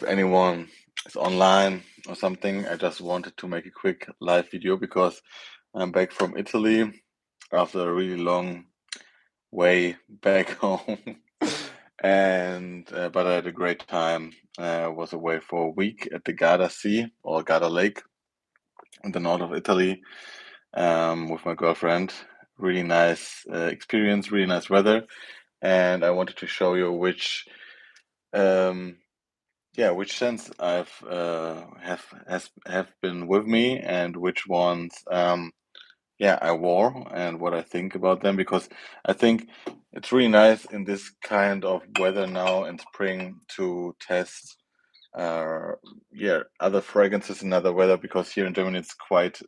anyone is online or something, I just wanted to make a quick live video because I'm back from Italy after a really long way back home. And but I had a great time. Was away for a week at the Garda Sea or Garda Lake in the north of Italy with my girlfriend. Really nice experience, really nice weather, and I wanted to show you um, which scents I've have been with me and which ones I wore and what I think about them because I think it's really nice in this kind of weather now in spring to test uh other fragrances in other weather because here in Germany it's quite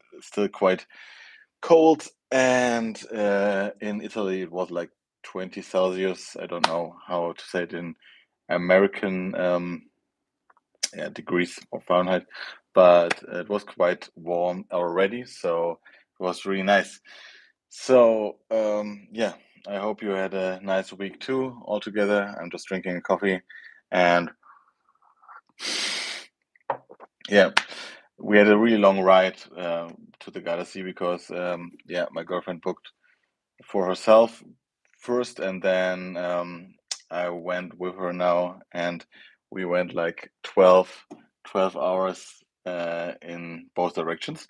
cold and in Italy it was like 20 Celsius. I don't know how to say it in American degrees of Fahrenheit, but it was quite warm already, so it was really nice. So, I hope you had a nice week too, all together. I'm just drinking a coffee, and yeah, we had a really long ride to the Gardasee because my girlfriend booked for herself first, and then I went with her now, and we went like 12 hours in both directions.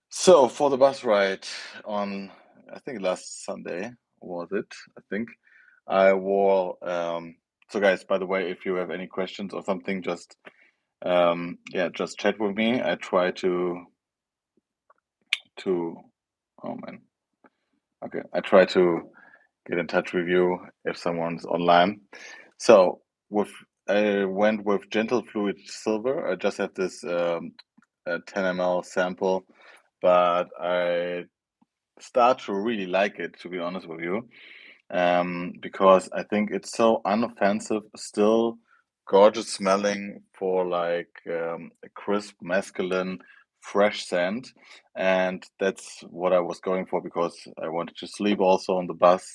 So for the bus ride on, I think last Sunday was it, I think, I wore, so guys, by the way, if you have any questions or something, just chat with me. I try to, oh man, okay, I try to get in touch with you if someone's online. So with I went with Gentle Fluid Silver. I just had this 10 ml sample, but I start to really like it, to be honest with you, because I think it's so unoffensive, still gorgeous smelling for like a crisp, masculine, fresh scent. And that's what I was going for because I wanted to sleep also on the bus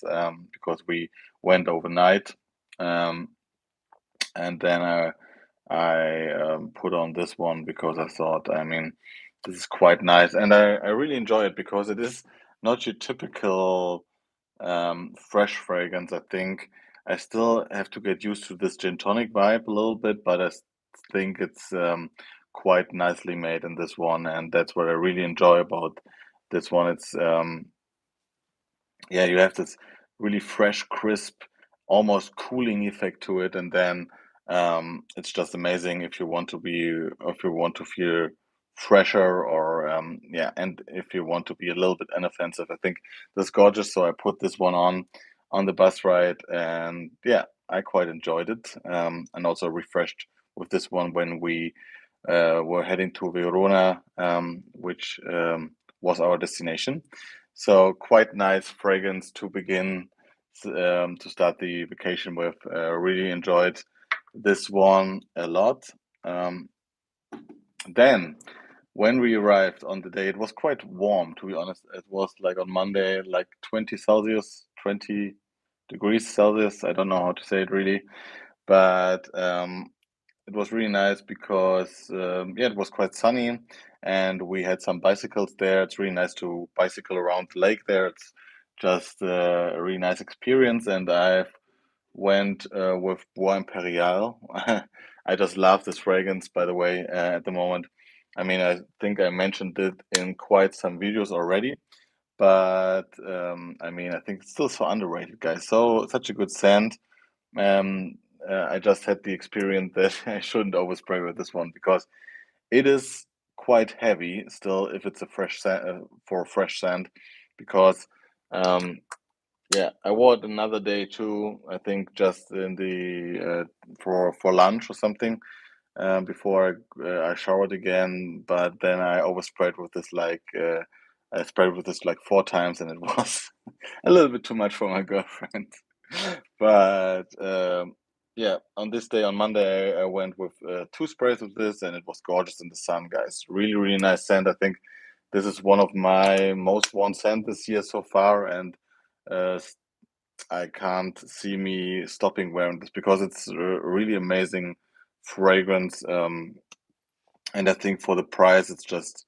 because we went overnight. Um, and then I put on this one because I thought, I mean, this is quite nice. And I really enjoy it because it is not your typical fresh fragrance. I think I still have to get used to this gin tonic vibe a little bit, but think it's quite nicely made in this one, and that's what I really enjoy about this one. It's you have this really fresh, crisp, almost cooling effect to it, and then it's just amazing if you want to feel fresher or and if you want to be a little bit inoffensive. I think that's gorgeous. So I put this one on the bus ride, and yeah, I quite enjoyed it, and also refreshed with this one when we were heading to Verona, which was our destination. So quite nice fragrance to begin to start the vacation with. Really enjoyed this one a lot. Um, then when we arrived on the day, it was quite warm, to be honest. It was like on Monday, like 20 Celsius, 20 degrees Celsius. I don't know how to say it really, but it was really nice because it was quite sunny and we had some bicycles there. It's really nice to bicycle around the lake there. It's just a really nice experience, and I went with Bois Imperial. I just love this fragrance, by the way, at the moment. I mean, I think I mentioned it in quite some videos already, but I mean, I think it's still so underrated, guys. So such a good scent. Um, I just had the experience that I shouldn't overspray with this one because it is quite heavy still if it's a fresh sand for a fresh sand because um, I wore it another day too. I think just in the for lunch or something before I showered again. But then I oversprayed with this I sprayed with this like 4 times, and it was a little bit too much for my girlfriend. But on this day on Monday, I went with 2 sprays of this, and it was gorgeous in the sun, guys. Really, really nice scent. I think this is one of my most worn scent this year so far, and uh, s- I can't see me stopping wearing this because it's really amazing fragrance. And I think for the price, it's just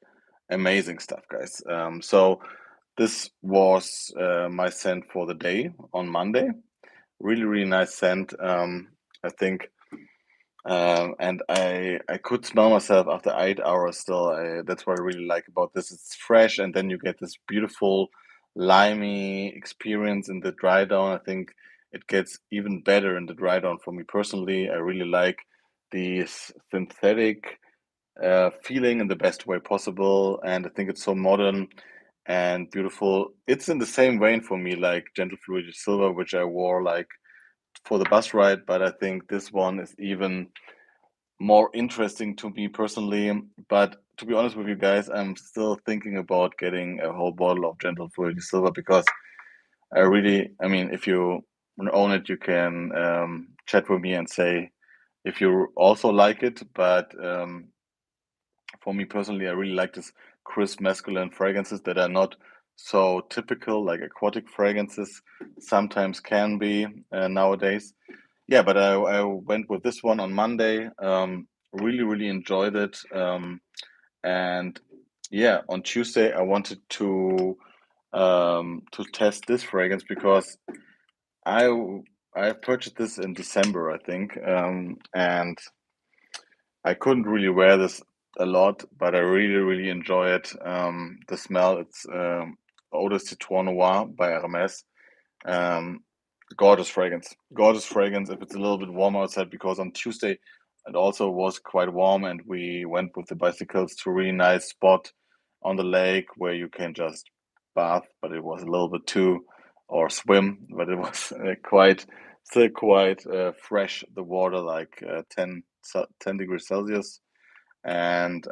amazing stuff, guys. So this was my scent for the day on Monday. Really, really nice scent. I think, and I could smell myself after 8 hours still. That's what I really like about this. It's fresh, and then you get this beautiful limey experience in the dry down. I think it gets even better in the dry down for me personally. I really like the synthetic feeling in the best way possible, and I think it's so modern and beautiful. It's in the same vein for me, like Gentle Fluidity Silver, which I wore like for the bus ride, but I think this one is even more interesting to me personally. But to be honest with you guys, I'm still thinking about getting a whole bottle of Gentle Fluidity Silver because I mean, if you own it, you can chat with me and say if you also like it. But for me personally, I really like this crisp masculine fragrances that are not so typical, like aquatic fragrances sometimes can be nowadays. Yeah, but I went with this one on Monday. Really, really enjoyed it. And yeah, on Tuesday I wanted to test this fragrance because I I purchased this in December, I think, and I couldn't really wear this a lot, but I really, really enjoy it. The smell, it's Eau de Citron Noir by Hermes. Um, gorgeous fragrance. Gorgeous fragrance if it's a little bit warm outside because on Tuesday it also was quite warm and we went with the bicycles to a really nice spot on the lake where you can just bath, but it was a little bit too, or swim, but it was still quite fresh, the water, like 10 degrees Celsius. And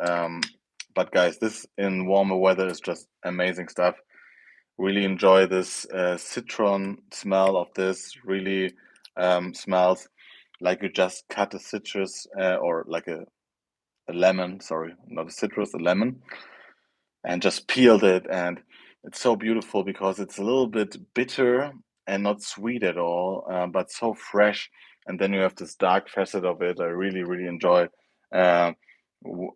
but guys, this in warmer weather is just amazing stuff. Really enjoy this citron smell of this. Really smells like you just cut a citrus or like a lemon, sorry, not a citrus, a lemon, and just peeled it. And it's so beautiful because it's a little bit bitter and not sweet at all, but so fresh. And then you have this dark facet of it. I really, really enjoy. Uh,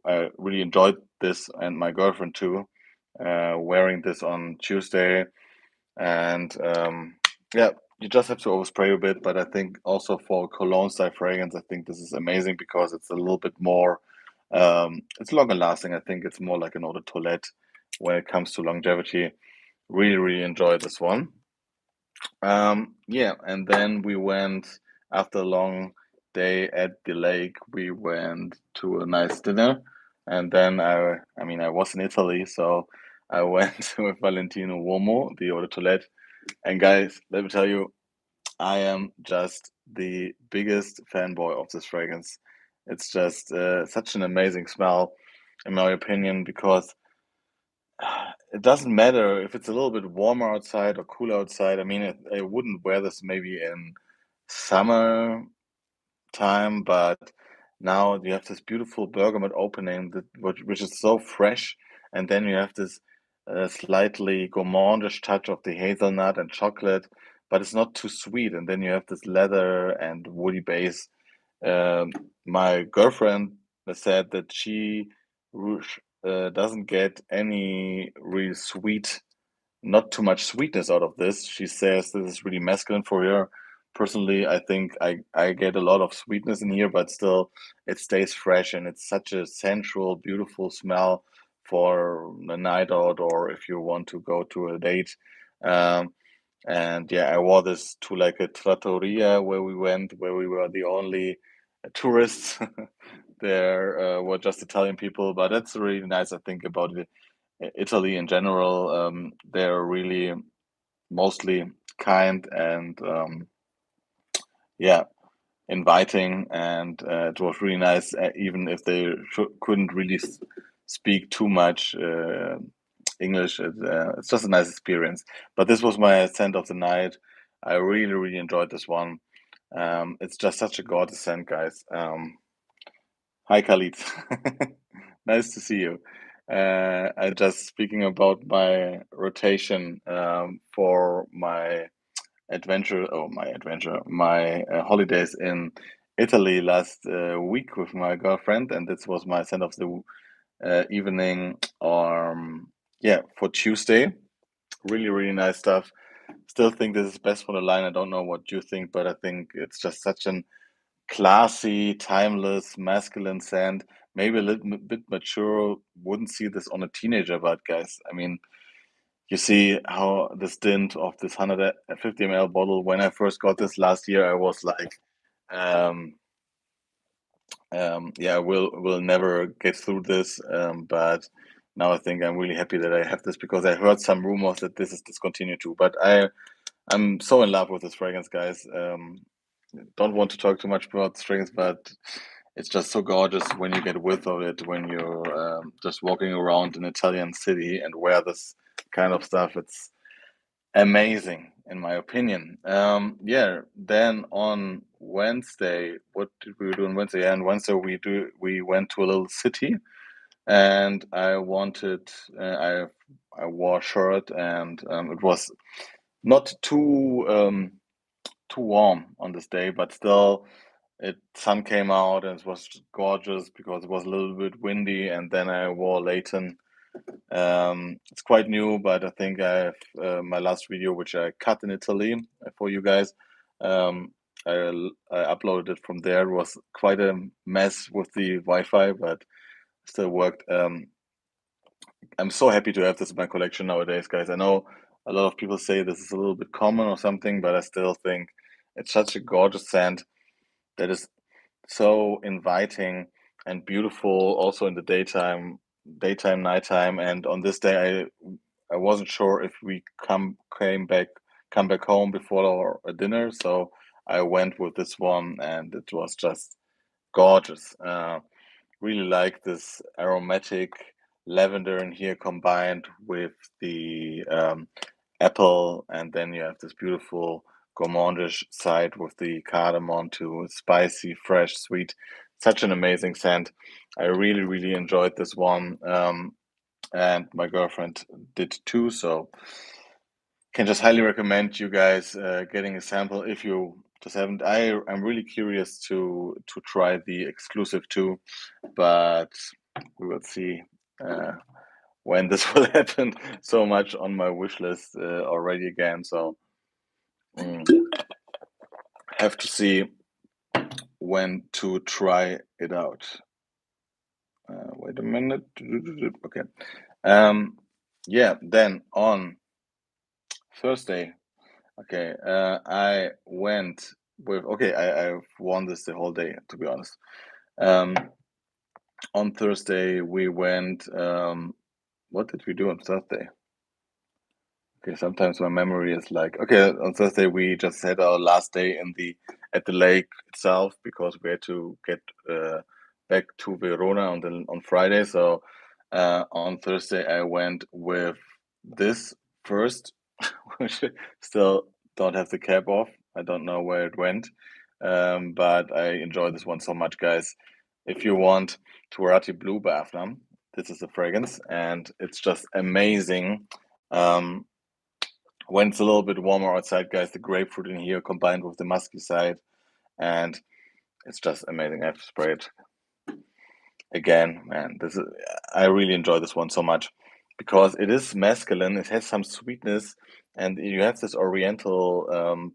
I really enjoyed this, and my girlfriend too, wearing this on Tuesday. And yeah, you just have to overspray a bit. But I think also for cologne style fragrance, I think this is amazing because it's a little bit more. It's longer lasting. I think it's more like an eau de toilette when it comes to longevity. Really, really enjoyed this one. Yeah, and then we went after a long day at the lake. We went to a nice dinner, and then I mean, I was in Italy, so I went with Valentino Uomo, the eau de toilette. And guys, let me tell you, I am just the biggest fanboy of this fragrance. It's just such an amazing smell, in my opinion, because it doesn't matter if it's a little bit warmer outside or cooler outside. I mean, I wouldn't wear this maybe in summer time, but now you have this beautiful bergamot opening which is so fresh, and then you have this slightly gourmandish touch of the hazelnut and chocolate, but it's not too sweet, and then you have this leather and woody base. Um, my girlfriend said that she doesn't get any really sweet, not too much sweetness out of this. She says this is really masculine for her. Personally, I think I get a lot of sweetness in here, but still it stays fresh and it's such a sensual, beautiful smell for a night out or if you want to go to a date. Um, and yeah, I wore this to like a trattoria where we went, where we were the only tourists. There were just Italian people, but that's really nice. I think about it. Italy in general, they're really mostly kind and yeah, inviting, and it was really nice, even if they couldn't really speak too much English. It's just a nice experience. But this was my scent of the night. I really, really enjoyed this one. It's just such a gorgeous scent, guys. Hi, Khalid. Nice to see you. I just speaking about my rotation for my my holidays in Italy last week with my girlfriend, and this was my scent of the evening. Yeah, for Tuesday. Really, really nice stuff. Still think this is best for the line. I don't know what you think, but I think it's just such an classy, timeless, masculine scent. Maybe a little bit mature. Wouldn't see this on a teenager, but guys, I mean, you see how the stint of this 150 ml bottle. When I first got this last year, I was like, um, yeah, we'll never get through this. But now I think I'm really happy that I have this because I heard some rumors that this is discontinued too. But I'm so in love with this fragrance, guys. Don't want to talk too much about strings, but it's just so gorgeous when you get whiff of it when you're just walking around an Italian city and wear this kind of stuff. It's amazing, in my opinion. Yeah. Then on Wednesday, what did we do on Wednesday? Yeah, on Wednesday we went to a little city, and I wanted I wore a shirt, and it was not too warm on this day, but still, it sun came out and it was gorgeous because it was a little bit windy. And then I wore Leighton. It's quite new, but I think I have my last video, which I cut in Italy for you guys. Um, I uploaded it from there. It was quite a mess with the Wi-Fi, but still worked. I'm so happy to have this in my collection nowadays, guys. I know a lot of people say this is a little bit common or something, but I still think it's such a gorgeous scent that is so inviting and beautiful also in the daytime, nighttime. And on this day, I wasn't sure if we come back home before our dinner, so I went with this one, and it was just gorgeous. Really like this aromatic lavender in here combined with the apple, and then you have this beautiful gourmandish side with the cardamom too. Spicy, fresh, sweet. Such an amazing scent. I really, really enjoyed this one, and my girlfriend did too. So can just highly recommend you guys getting a sample if you just haven't. I'm really curious to try the exclusive too, but we will see uh, when this will happen. So much on my wish list already again. So have to see when to try it out. Wait a minute. Okay. Um, yeah. Then on Thursday, okay, I went with. Okay, I've worn this the whole day, to be honest. Um, on Thursday we went. What did we do on Thursday? Okay, sometimes my memory is like, okay, on Thursday we just had our last day in the at the lake itself because we had to get back to Verona on Friday. So on Thursday I went with this first, which still don't have the cap off. I don't know where it went, but I enjoy this one so much, guys. If you want Tuarati Blue by Afnam, this is the fragrance, and it's just amazing. Um, when it's a little bit warmer outside, guys, the grapefruit in here combined with the musky side, and it's just amazing. I've sprayed again, man. This is I really enjoy this one so much because it is masculine. It has some sweetness, and you have this oriental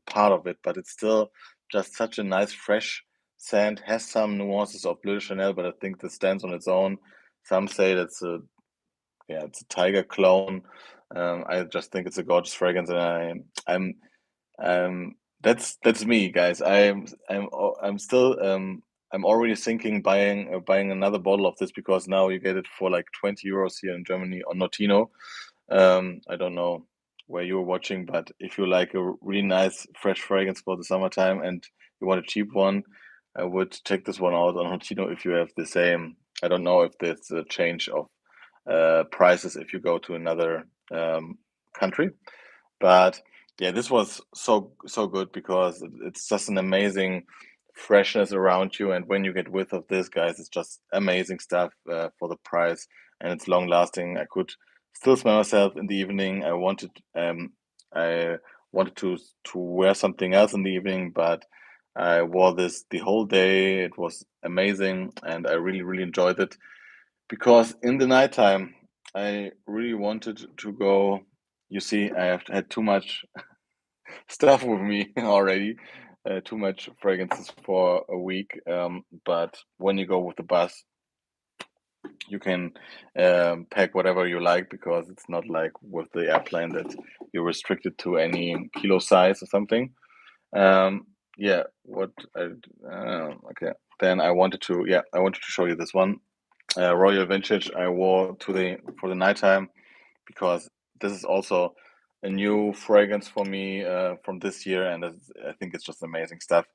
part of it, but it's still just such a nice fresh scent. Has some nuances of Bleu de Chanel, but I think this stands on its own. Some say that's a yeah, it's a tiger clone. I just think it's a gorgeous fragrance, and I'm that's me, guys. I'm still I'm already thinking buying another bottle of this because now you get it for like 20 euros here in Germany on Notino. I don't know where you're watching, but if you like a really nice fresh fragrance for the summertime and you want a cheap one, I would check this one out on Notino if you have the same. I don't know if there's a change of prices if you go to another country. But yeah, this was so good because it's just an amazing freshness around you, and when you get width of this, guys, it's just amazing stuff for the price, and it's long lasting. I could still smell myself in the evening. I wanted to wear something else in the evening, but I wore this the whole day. It was amazing, and I really, really enjoyed it because in the nighttime, I really wanted to go. You see, I have had too much stuff with me already, too much fragrances for a week. But when you go with the bus, you can pack whatever you like because it's not like with the airplane that you're restricted to any kilo size or something. Um, yeah, what I okay. Then I wanted to show you this one. Royal Vintage I wore to the for the nighttime because this is also a new fragrance for me from this year, and I think it's just amazing stuff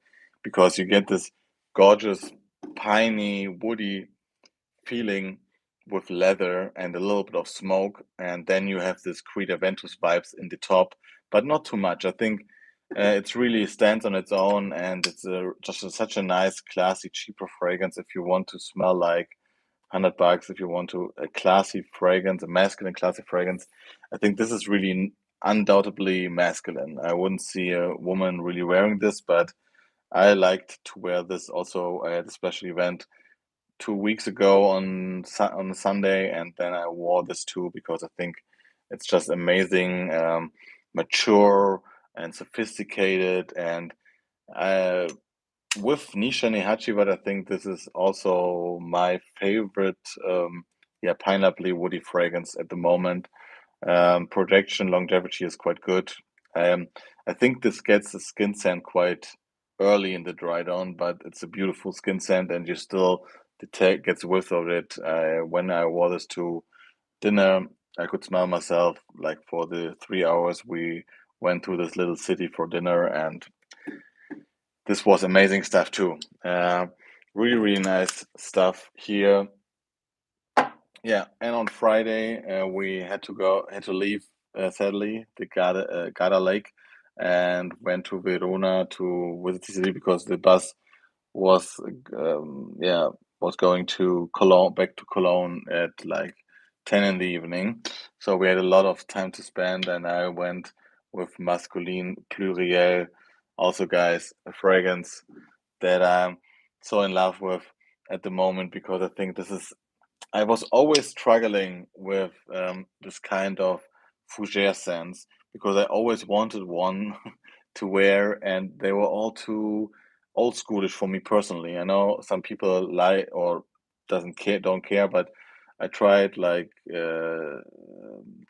because you get this gorgeous, piney, woody feeling with leather and a little bit of smoke, and then you have this Creed Aventus vibes in the top, but not too much. I think it's really stands on its own, and it's such a nice, classy, cheaper fragrance if you want to smell like $100, if you want to a classy fragrance, a masculine classy fragrance. I think this is really undoubtedly masculine. I wouldn't see a woman really wearing this, but I liked to wear this also. I had a special event 2 weeks ago on Sunday, and then I wore this too because I think it's just amazing, mature and sophisticated, and uh, with Nisha Nihachi, but I think this is also my favorite, yeah, pineapple woody fragrance at the moment. Projection longevity is quite good. Um, I think this gets the skin scent quite early in the dry down, but it's a beautiful skin scent, and you still detect gets whiff of it. When I wore this to dinner, I could smell myself like for the 3 hours we went to this little city for dinner, and this was amazing stuff too. Really, really nice stuff here. Yeah, and on Friday we had to leave sadly the Garda Lake and went to Verona to visit the city because the bus was yeah was going to Cologne back to Cologne at like 10 in the evening. So we had a lot of time to spend, and I went with Masculine Pluriel, also guys, a fragrance that I'm so in love with at the moment because I think this is I was always struggling with this kind of fougere scents because I always wanted one to wear, and they were all too old schoolish for me personally. I know some people lie or don't care, but I tried like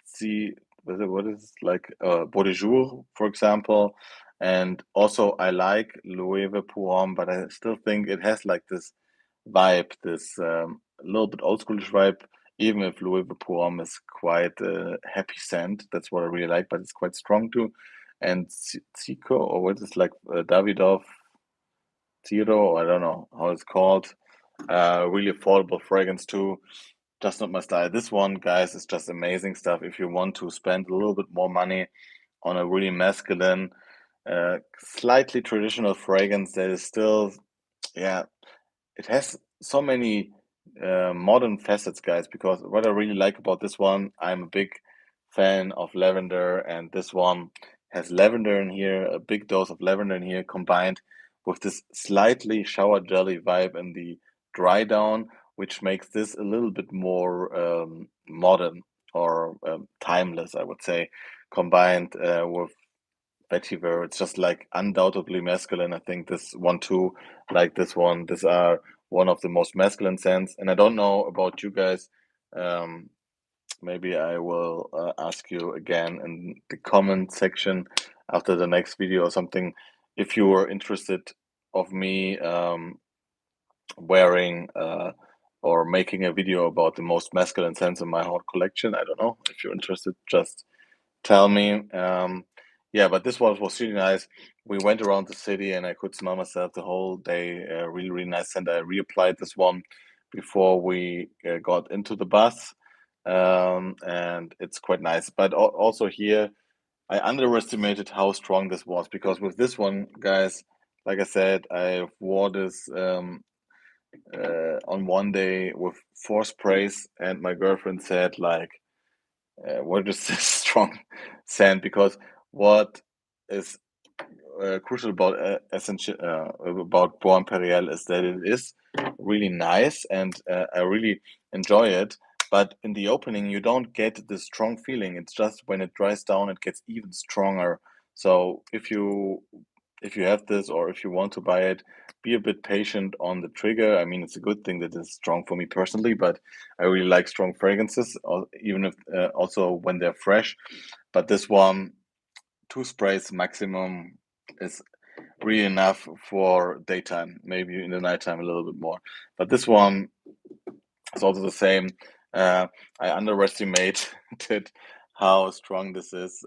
see what is it, like Beau de Jour, for example, and also I like Loewe Pour but I still think it has like this vibe, this a little bit old schoolish vibe, even if Louis Vuitton is quite a happy scent. That's what I really like, but it's quite strong too. And Zico, or what is like Davidoff Zero, I don't know how it's called. Really affordable fragrance too. Just not my style. This one, guys, is just amazing stuff. If you want to spend a little bit more money on a really masculine, slightly traditional fragrance that is still, yeah, it has so many modern facets, guys, because what I really like about this one, I'm a big fan of lavender, and this one has lavender in here, a big dose of lavender in here, combined with this slightly shower jelly vibe in the dry down, which makes this a little bit more modern or timeless, I would say, combined with vetiver. It's just like undoubtedly masculine. I think this one too, like this one, these are one of the most masculine scents. And I don't know about you guys. Um, Maybe I will ask you again in the comment section after the next video or something if you were interested of me wearing or making a video about the most masculine scents in my whole collection. I don't know if you're interested. Just tell me. Yeah, but this one was really nice. We went around the city and I could smell myself the whole day. Really, really nice. And I reapplied this one before we got into the bus. And it's quite nice. But also here, I underestimated how strong this was because with this one, guys, like I said, I wore this on one day with 4 sprays, and my girlfriend said, like, what is this strong scent? Because what is crucial about essential about Bois Imperial is that it is really nice, and I really enjoy it. But in the opening, you don't get the strong feeling. It's just when it dries down, it gets even stronger. So if you have this, or if you want to buy it, be a bit patient on the trigger. I mean, it's a good thing that it's strong for me personally, but I really like strong fragrances, even if also when they're fresh. But this one, two sprays maximum, is really enough for daytime, maybe in the nighttime a little bit more. But this one is also the same. Uh, I underestimated how strong this is,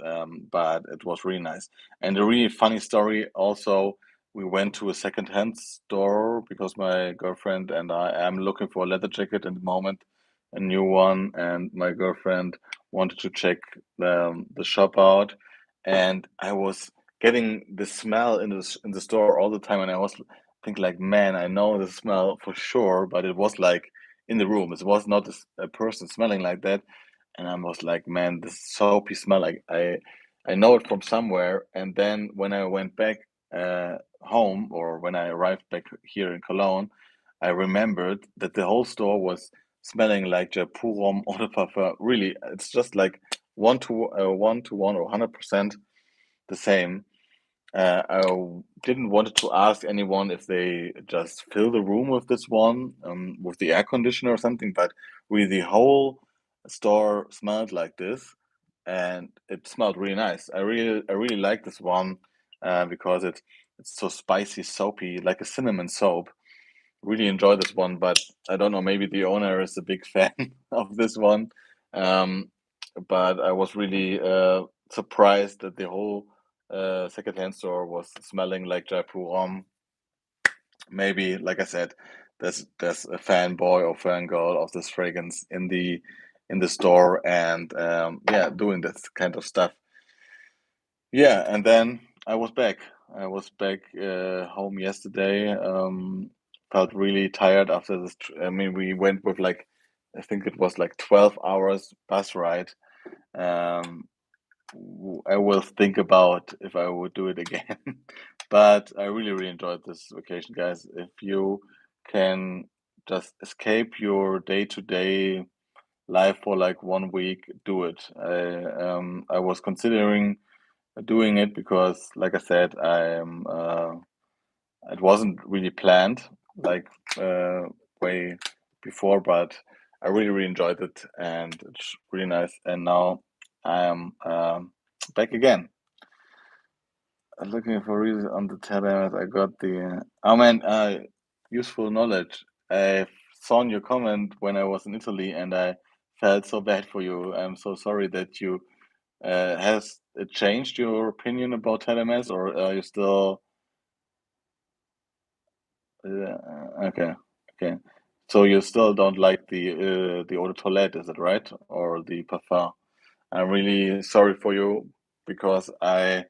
but it was really nice. And a really funny story also, we went to a second-hand store because my girlfriend and I am looking for a leather jacket in the moment, a new one, and my girlfriend wanted to check the shop out, and I was getting the smell in the store all the time, and I was thinking like, man, I know the smell for sure, but it was like in the room. It was not a person smelling like that, and I was like, man, this soapy smell. I know it from somewhere. And then when I went back home, or when I arrived back here in Cologne, I remembered that the whole store was smelling like Japurom eau de parfum. Really, it's just like one to one or 100% the same. I didn't wanted to ask anyone if they just fill the room with this one, with the air conditioner or something, but really the whole store smelled like this, and it smelled really nice. I really like this one, because it's so spicy, soapy, like a cinnamon soap. Really enjoy this one, but I don't know, maybe the owner is a big fan of this one. Um, but I was really surprised that the whole secondhand store was smelling like Jaipur Rom. Maybe, like I said, there's a fanboy or fangirl of this fragrance in the store, and yeah, doing this kind of stuff. Yeah, and then I was back. I was back home yesterday. Felt really tired after this. I mean, we went with like, I think it was like 12 hours bus ride. Um, I will think about if I would do it again. But I really, really enjoyed this vacation, guys. If you can just escape your day-to-day life for like 1 week, do it. I was considering doing it because, like I said, it wasn't really planned like uh, way before, but I really, really enjoyed it, and it's really nice. And now I am back again. Looking for reason on the telenet. I got the oh man, useful knowledge. I saw your comment when I was in Italy, and I felt so bad for you. I'm so sorry that you has it changed your opinion about telemes, or are you still okay? Okay, so you still don't like the eau de toilette, is it right, or the parfum? I'm really sorry for you because I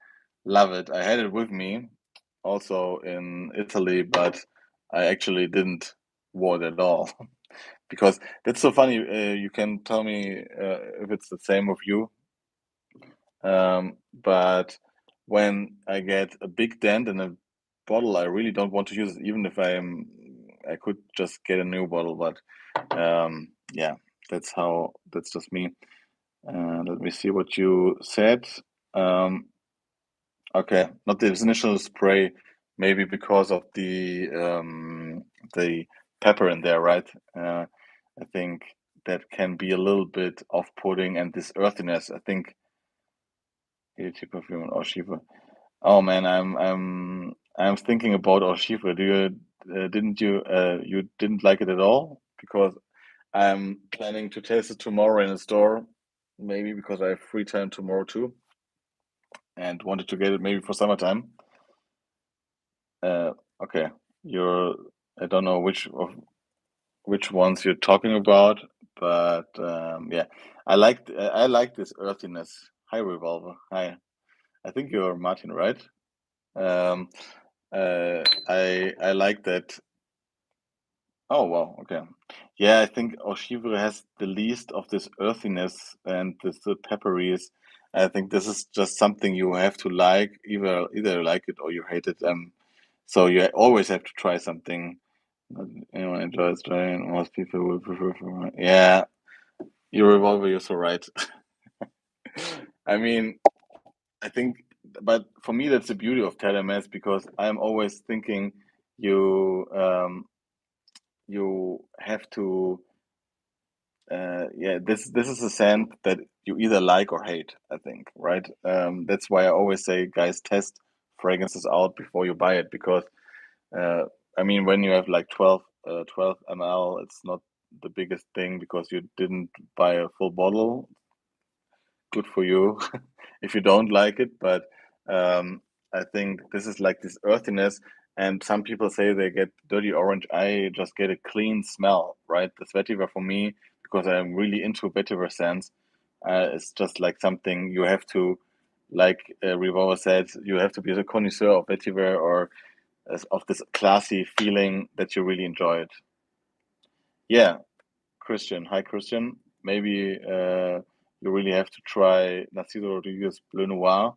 love it. I had it with me also in Italy, but I actually didn't wear it at all because that's so funny. You can tell me if it's the same with you. But when I get a big dent in a bottle, I really don't want to use it, even if I could just get a new bottle. But yeah, that's just me. Let me see what you said. Um, okay, not the initial spray, maybe because of the pepper in there, right? I think that can be a little bit off-putting, and this earthiness. I think EDT perfume or Shiva. Oh man, I'm thinking about Oshiva. Do you you didn't like it at all? Because I'm planning to taste it tomorrow in a store, maybe because I have free time tomorrow too, and wanted to get it maybe for summertime. Uh, okay, you're I don't know which ones you're talking about, but yeah, I like this earthiness. Hi, Revolver. Hi. I think you're Martin, right? Um, I like that. Oh wow, okay. Yeah, I think Oshivre has the least of this earthiness and this the pepperies. I think this is just something you have to like, either like it or you hate it. So you always have to try something. Not anyone enjoys trying. Most people will prefer. Yeah, you revolver. You're so right. I mean, I think, but for me, that's the beauty of TeleMS because I'm always thinking you have to yeah, this is a scent that you either like or hate, I think, right? That's why I always say, guys, test fragrances out before you buy it because uh, I mean, when you have like 12 ml, it's not the biggest thing because you didn't buy a full bottle. Good for you if you don't like it, but I think this is like this earthiness, and some people say they get dirty orange. I just get a clean smell, right? The vetiver for me, because I'm really into vetiver scents, it's just like something you have to, like Revolver said, you have to be a connoisseur of vetiver or of this classy feeling that you really enjoy it. Yeah, Christian. Hi, Christian. Maybe you really have to try Narciso Rodriguez Bleu Noir,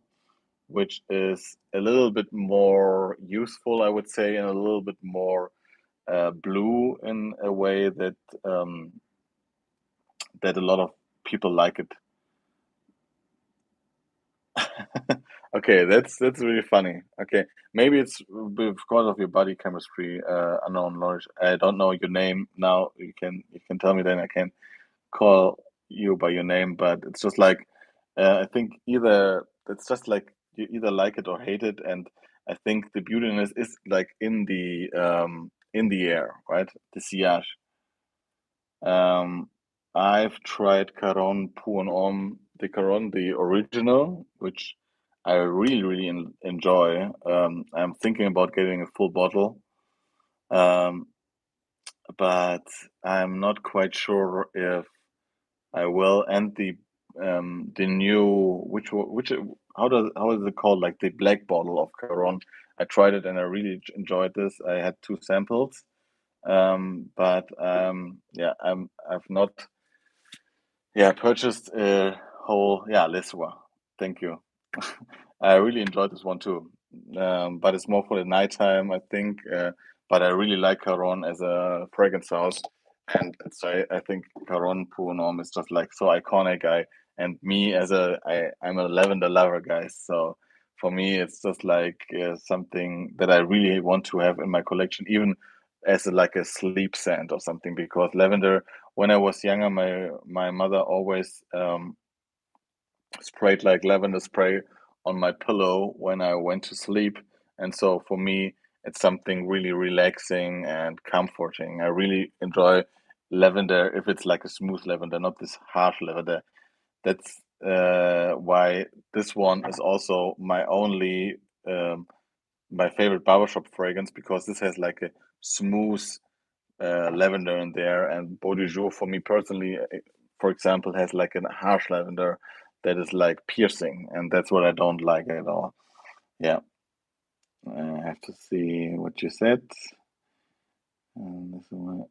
which is a little bit more useful, I would say, and a little bit more blue in a way that a lot of people like it. Okay, that's really funny. Okay, maybe it's because of your body chemistry, unknown knowledge. I don't know your name now. You can tell me, then I can call you by your name, but it's just like I think either it's just like you either like it or hate it, and I think the beautiness is like in the air, right? The sillage. Um, I've tried Caron Pour Homme de Caron, the original, which I really enjoy. I'm thinking about getting a full bottle, um, but I'm not quite sure if I will. And the new how is it called? Like the black bottle of Caron. I tried it and I really enjoyed this. I had two samples. But yeah, I've not purchased a whole Liswa. Thank you. I really enjoyed this one too. But it's more for the nighttime, I think. But I really like Caron as a fragrance house, and I think Caron Pour Homme is just like so iconic. And me as I'm a lavender lover, guys. So for me, it's just like something that I really want to have in my collection, even as like a sleep scent or something. Because lavender, when I was younger, my mother always sprayed like lavender spray on my pillow when I went to sleep. And so for me, it's something really relaxing and comforting. I really enjoy lavender if it's like a smooth lavender, not this harsh lavender. That's why this one is also um, my favorite barbershop fragrance because this has like a smooth lavender in there, and Beau de Jour for me personally, for example, has like a harsh lavender that is like piercing, and that's what I don't like at all. Yeah, I have to see what you said.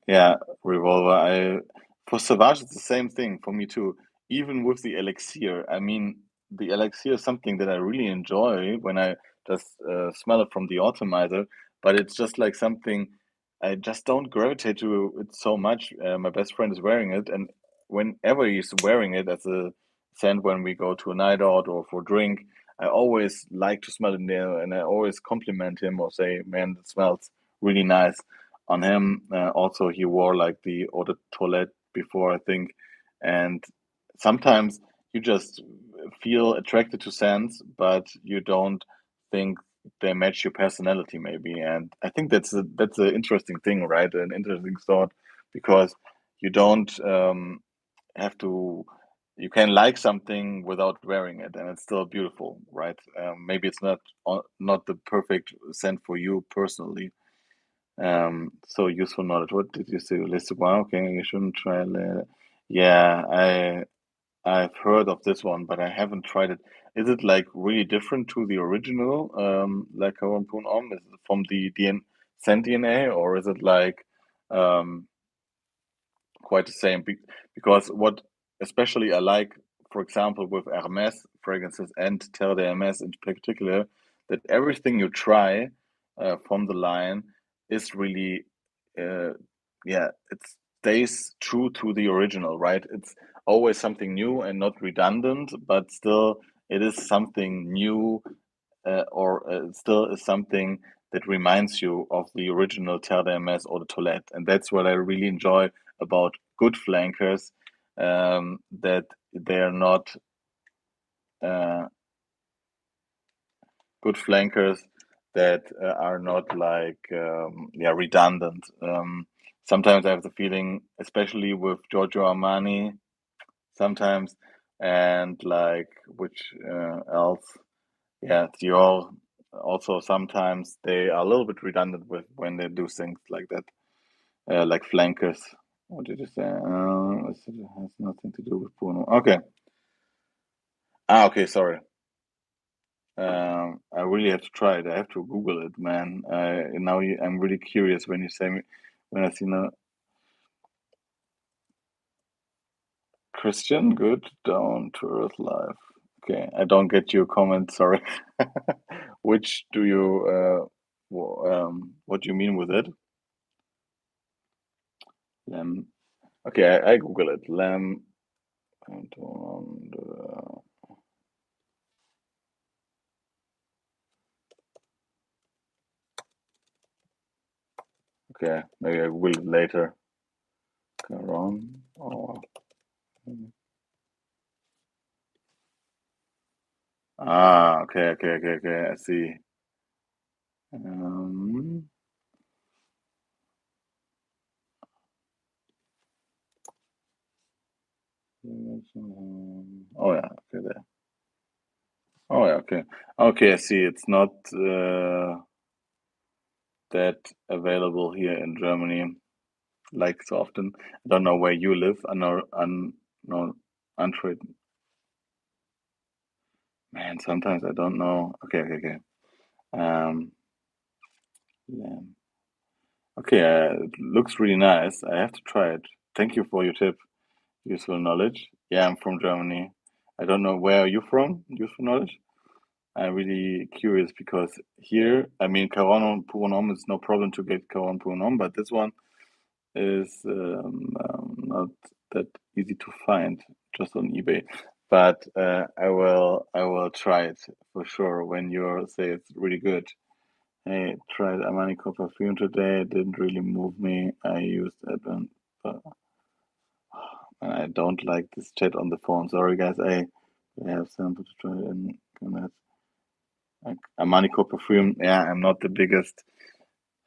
Yeah, Revolver. I For Sauvage, it's the same thing for me too. Even with the elixir, I mean, the elixir is something that I really enjoy when I just smell it from the atomizer. But it's just like something I just don't gravitate to it so much. My best friend is wearing it, and whenever he's wearing it as a scent when we go to a night out or for drink, I always like to smell it there, and I always compliment him or say, "Man, it smells really nice." On him. Also, he wore like the eau de toilette before, I think. And sometimes you just feel attracted to scents, but you don't think they match your personality, maybe. And I think that's an interesting thing, right? An interesting thought, because you don't have to. You can like something without wearing it, and it's still beautiful, right? Maybe it's not the perfect scent for you personally, so useful knowledge. What did you say? List one. Okay, you shouldn't try. Yeah, I've heard of this one, but I haven't tried it. Is it like really different to the original, like Kawan Poon Om? Is it from the Scent DNA, or is it like um, quite the same? Because what especially I like for example, with Hermes fragrances and Terre d'Hermes in particular, that everything you try from the line is really, uh, yeah, it stays true to the original, right? It's always something new and not redundant, but still it is something new, or still is something that reminds you of the original Terre d'Hermes or the Toilette. And that's what I really enjoy about good flankers, that they're not uh, good flankers that are not like yeah, redundant. Sometimes I have the feeling, especially with Giorgio Armani, sometimes, and like which else? Yeah, Dior. Also, sometimes they are a little bit redundant with when they do things like that, like flankers. What did you say? It has nothing to do with Bruno. Okay. Ah, okay. Sorry. I really have to try it. I have to Google it, man. Now I'm really curious when you say me, when I see now Christian, good, down to earth life. Okay, I don't get your comment. Sorry. Which do you what do you mean with it? Lamb. Okay, I Google it. Lamb. And okay, maybe I Google it later. Caron. Oh. Ah, okay, okay, okay, okay. I see. Um, oh yeah, okay there. Oh yeah, okay. Okay, I see. It's not that available here in Germany like so often. I don't know where you live. I know, no, Antwerp. Man, sometimes I don't know. Okay, okay, okay. Um, yeah. Okay, it looks really nice. I have to try it. Thank you for your tip. Useful knowledge. Yeah, I'm from Germany. I don't know where are you from? Useful knowledge. I'm really curious because here, I mean, Caron Pour un Homme is no problem to get Caron Pour un Homme, but this one is not that easy to find just on eBay. But I will try it for sure when you say it's really good. Hey, tried Armani Co perfume today. It didn't really move me. I used Advent, but I don't like this chat on the phone. Sorry, guys. I have sample to try it in like Armani Co perfume. Yeah, I'm not the biggest.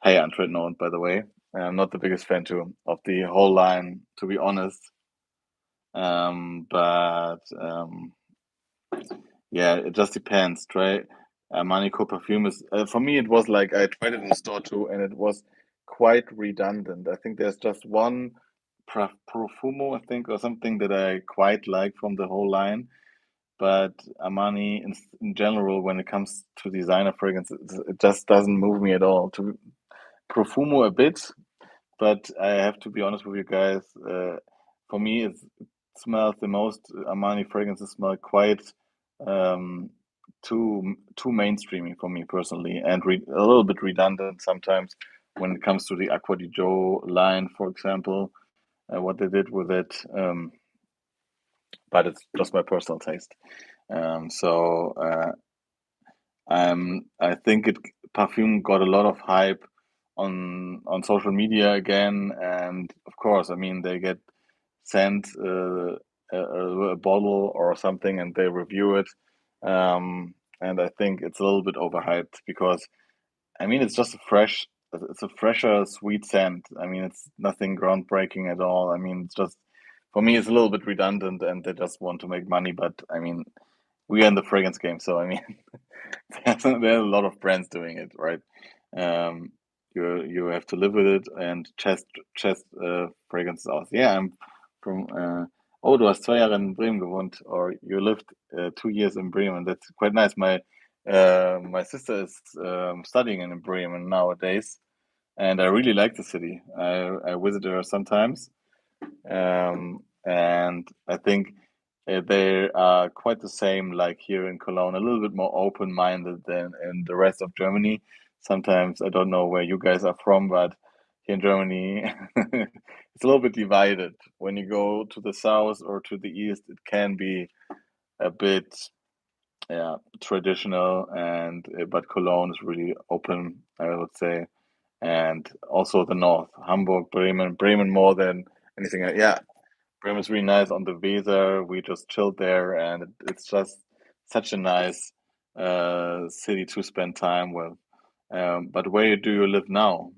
Hey, Android Note, by the way. I'm not the biggest fan too of the whole line, to be honest. But yeah, it just depends. Try Armani Co perfume is for me. It was like I tried it in the store too, and it was quite redundant. I think there's just one Profumo, I think, or something that I quite like from the whole line. But Armani, in general, when it comes to designer fragrance, it just doesn't move me at all. To Profumo a bit, but I have to be honest with you guys. For me, it smells the most Armani fragrances smell quite um, too mainstreamy for me personally, and a little bit redundant sometimes when it comes to the Acqua di Gio line, for example, what they did with it. But it's just my personal taste. So I think it perfume got a lot of hype on social media again, and of course, I mean they get sent a bottle or something, and they review it, and I think it's a little bit overhyped because I mean it's a fresher, sweet scent. I mean, it's nothing groundbreaking at all. I mean, it's just for me, it's a little bit redundant, and they just want to make money. But I mean, we are in the fragrance game, so I mean. There are a lot of brands doing it, right? Um, you have to live with it and chest fragrances aus. Yeah, I'm from. Oh, du hast 2 Jahre in Bremen gewohnt, or you lived 2 years in Bremen. That's quite nice. My sister is studying in Bremen nowadays, and I really like the city. I visit her sometimes, and I think. they are quite the same like here in Cologne, a little bit more open-minded than in the rest of Germany. Sometimes I don't know where you guys are from, but here in Germany, it's a little bit divided. When you go to the south or to the east, it can be a bit, yeah, traditional, and but Cologne is really open, I would say. And also the north, Hamburg, Bremen more than anything. Yeah, Bremen is really nice on the Weser. We just chilled there, and it's just such a nice city to spend time with. But where do you live now,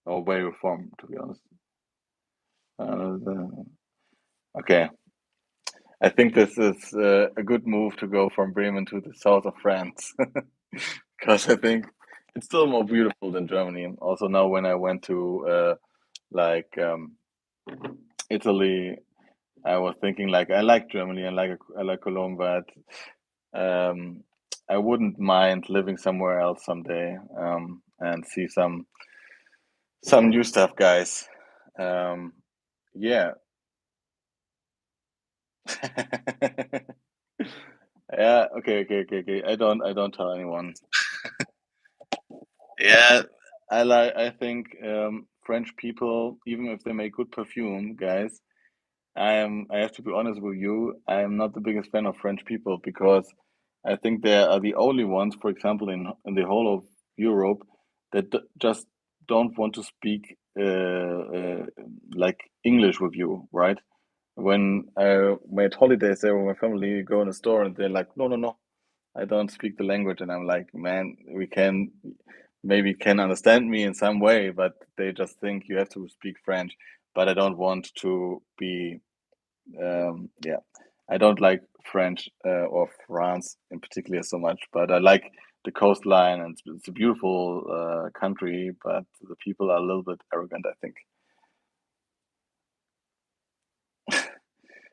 or where you from, to be honest? Okay, I think this is a good move to go from Bremen to the south of France, because I think it's still more beautiful than Germany. Also, now when I went to like Italy, I was thinking like I like Germany and I like Cologne, but um, I wouldn't mind living somewhere else someday and see some new stuff, guys. Um, yeah. Yeah, okay. I don't tell anyone. Yeah, I think French people, even if they make good perfume, guys, I have to be honest with you, I am not the biggest fan of French people because I think they are the only ones, for example, in the whole of Europe, that just don't want to speak like English with you, right? When I made holidays there with my family, go in a store and they're like, no, no, no, I don't speak the language, and I'm like, man, we can maybe can understand me in some way, but they just think you have to speak French. But I don't want to be yeah, I don't like French or France in particular so much, but I like the coastline and it's a beautiful country, but the people are a little bit arrogant, I think.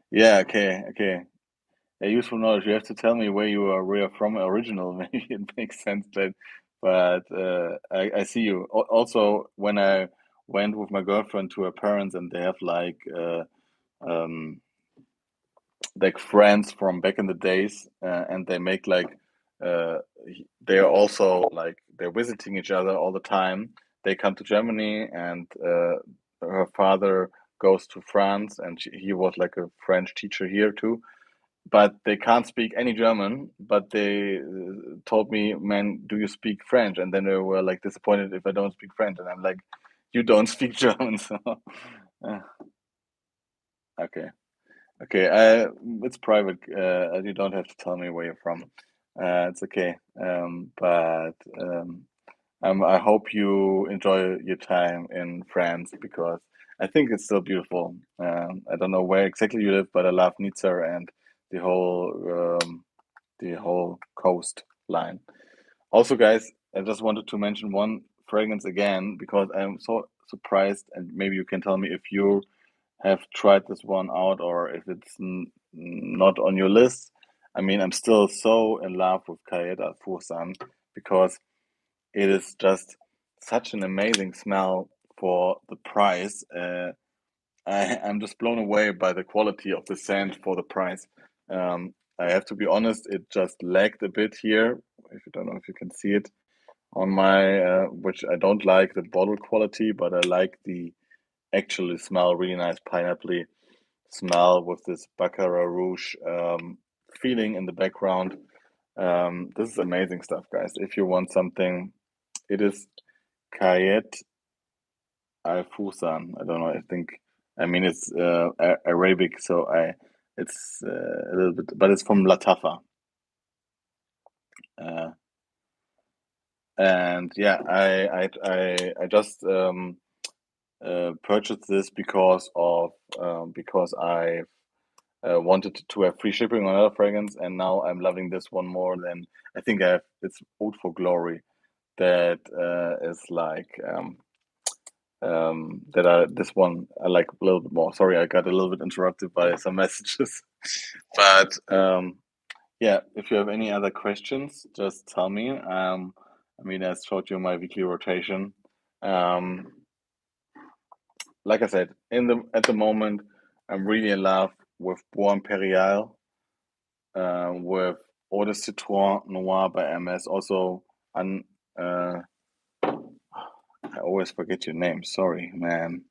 Yeah, okay. Yeah, useful knowledge. You have to tell me where you're from original. Maybe it makes sense, but I see you. Also, when I went with my girlfriend to her parents, and they have um, like friends from back in the days, and they make like they're also like they're visiting each other all the time. They come to Germany, and her father goes to France, and he was like a French teacher here too. But they can't speak any German. But they told me, "Man, do you speak French?" And then they were like disappointed if I don't speak French, and I'm like, "You don't speak German, so." uh, okay. Okay, it's private. You don't have to tell me where you're from. It's okay. But I hope you enjoy your time in France because I think it's still beautiful. I don't know where exactly you live, but I love Nizza and the whole coastline. Also, guys, I just wanted to mention one fragrance again because I'm so surprised, and maybe you can tell me if you have tried this one out or if it's not on your list. I mean, I'm still so in love with Kayet Al Fursan because it is just such an amazing smell for the price. I'm just blown away by the quality of the scent for the price. I have to be honest, it just lagged a bit here. If you don't know if you can see it on my, which I don't like the bottle quality, but I like the actually smell really nice pineapple smell with this Baccarat Rouge feeling in the background. This is amazing stuff, guys. If you want something, it is Kayet Al Fusan. I don't know. I think, I mean, it's Arabic, so it's a little bit, but it's from Latafa. Uh, and yeah, I just purchased this because I wanted to have free shipping on other fragrance, and now I'm loving this one more than I think I have. It's Oud for Glory that is like that I this one I like a little bit more. Sorry, I got a little bit interrupted by some messages, but yeah, if you have any other questions, just tell me. I mean, I showed you my weekly rotation. Um, like I said, in the at the moment, I'm really in love with Bois Imperial. with Eau de Citron Noir by Hermes. Also, un, I always forget your name. Sorry, man.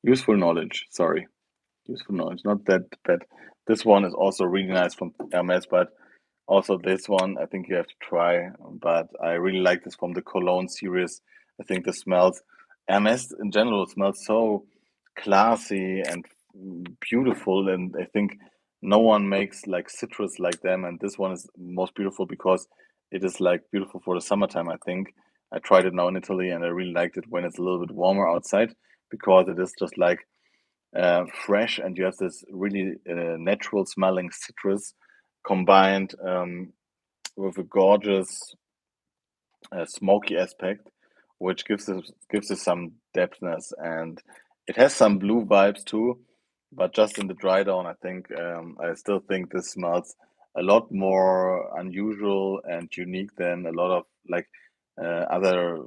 Useful knowledge. Sorry. Useful knowledge. Not that bad. This one is also really nice from Hermes, but also this one I think you have to try. But I really like this from the Cologne series. I think the smells, Hermes in general smells so classy and beautiful, and I think no one makes like citrus like them. And this one is most beautiful because it is like beautiful for the summertime. I think I tried it now in Italy, and I really liked it when it's a little bit warmer outside because it is just like fresh, and you have this really natural smelling citrus combined with a gorgeous smoky aspect, which gives it some depthness, and it has some blue vibes too. But just in the dry down, I still think this smells a lot more unusual and unique than a lot of like other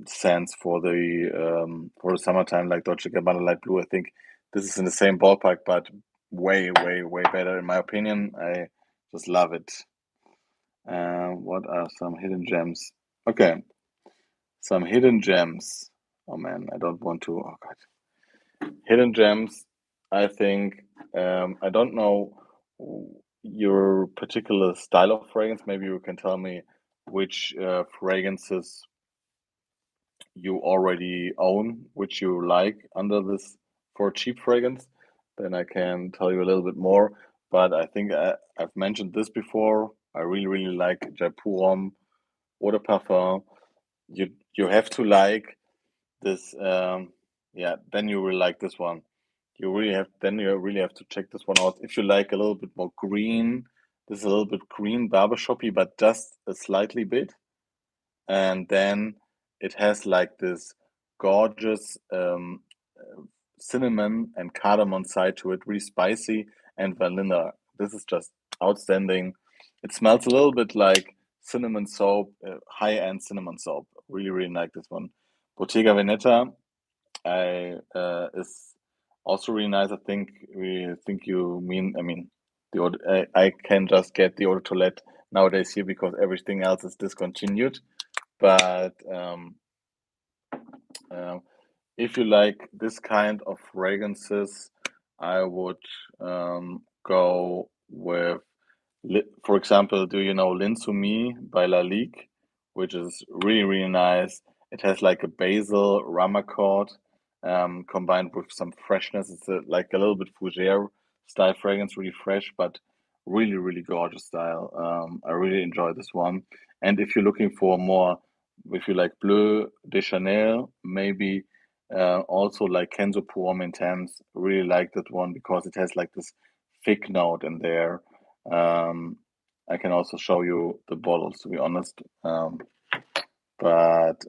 scents for the summertime, like Dolce Gabbana Light Blue. I think this is in the same ballpark, but way, way, way better in my opinion. I just love it. What are some hidden gems? Okay, some hidden gems. Oh man, I don't want to. Oh God, hidden gems. I think I don't know your particular style of fragrance. Maybe you can tell me which fragrances you already own, which you like under this for cheap fragrance. Then I can tell you a little bit more. But I think I've mentioned this before. I really, really like Jaipuram Eau de Parfum. You have to like this. Yeah, then you will like this one. You really have to check this one out. If you like a little bit more green, this is a little bit green barbershoppy, but just a slightly bit. And then it has like this gorgeous cinnamon and cardamom side to it, really spicy, and vanilla. This is just outstanding. It smells a little bit like cinnamon soap, high-end cinnamon soap. Really, really like this one. Bottega Veneta, I is also really nice. I think you mean. I mean, I can just get the Eau de Toilette nowadays here because everything else is discontinued. But um, if you like this kind of fragrances, I would go with, for example, do you know Linsumi by Lalique, which is really, really nice. It has like a basil rum accord combined with some freshness. It's like a little bit fougere style fragrance, really fresh, but really, really gorgeous style. I really enjoy this one. And if you're looking for more, if you like Bleu de Chanel, maybe also like Kenzo Pour Intense, really like that one because it has like this thick note in there. Um, I can also show you the bottles to be honest. But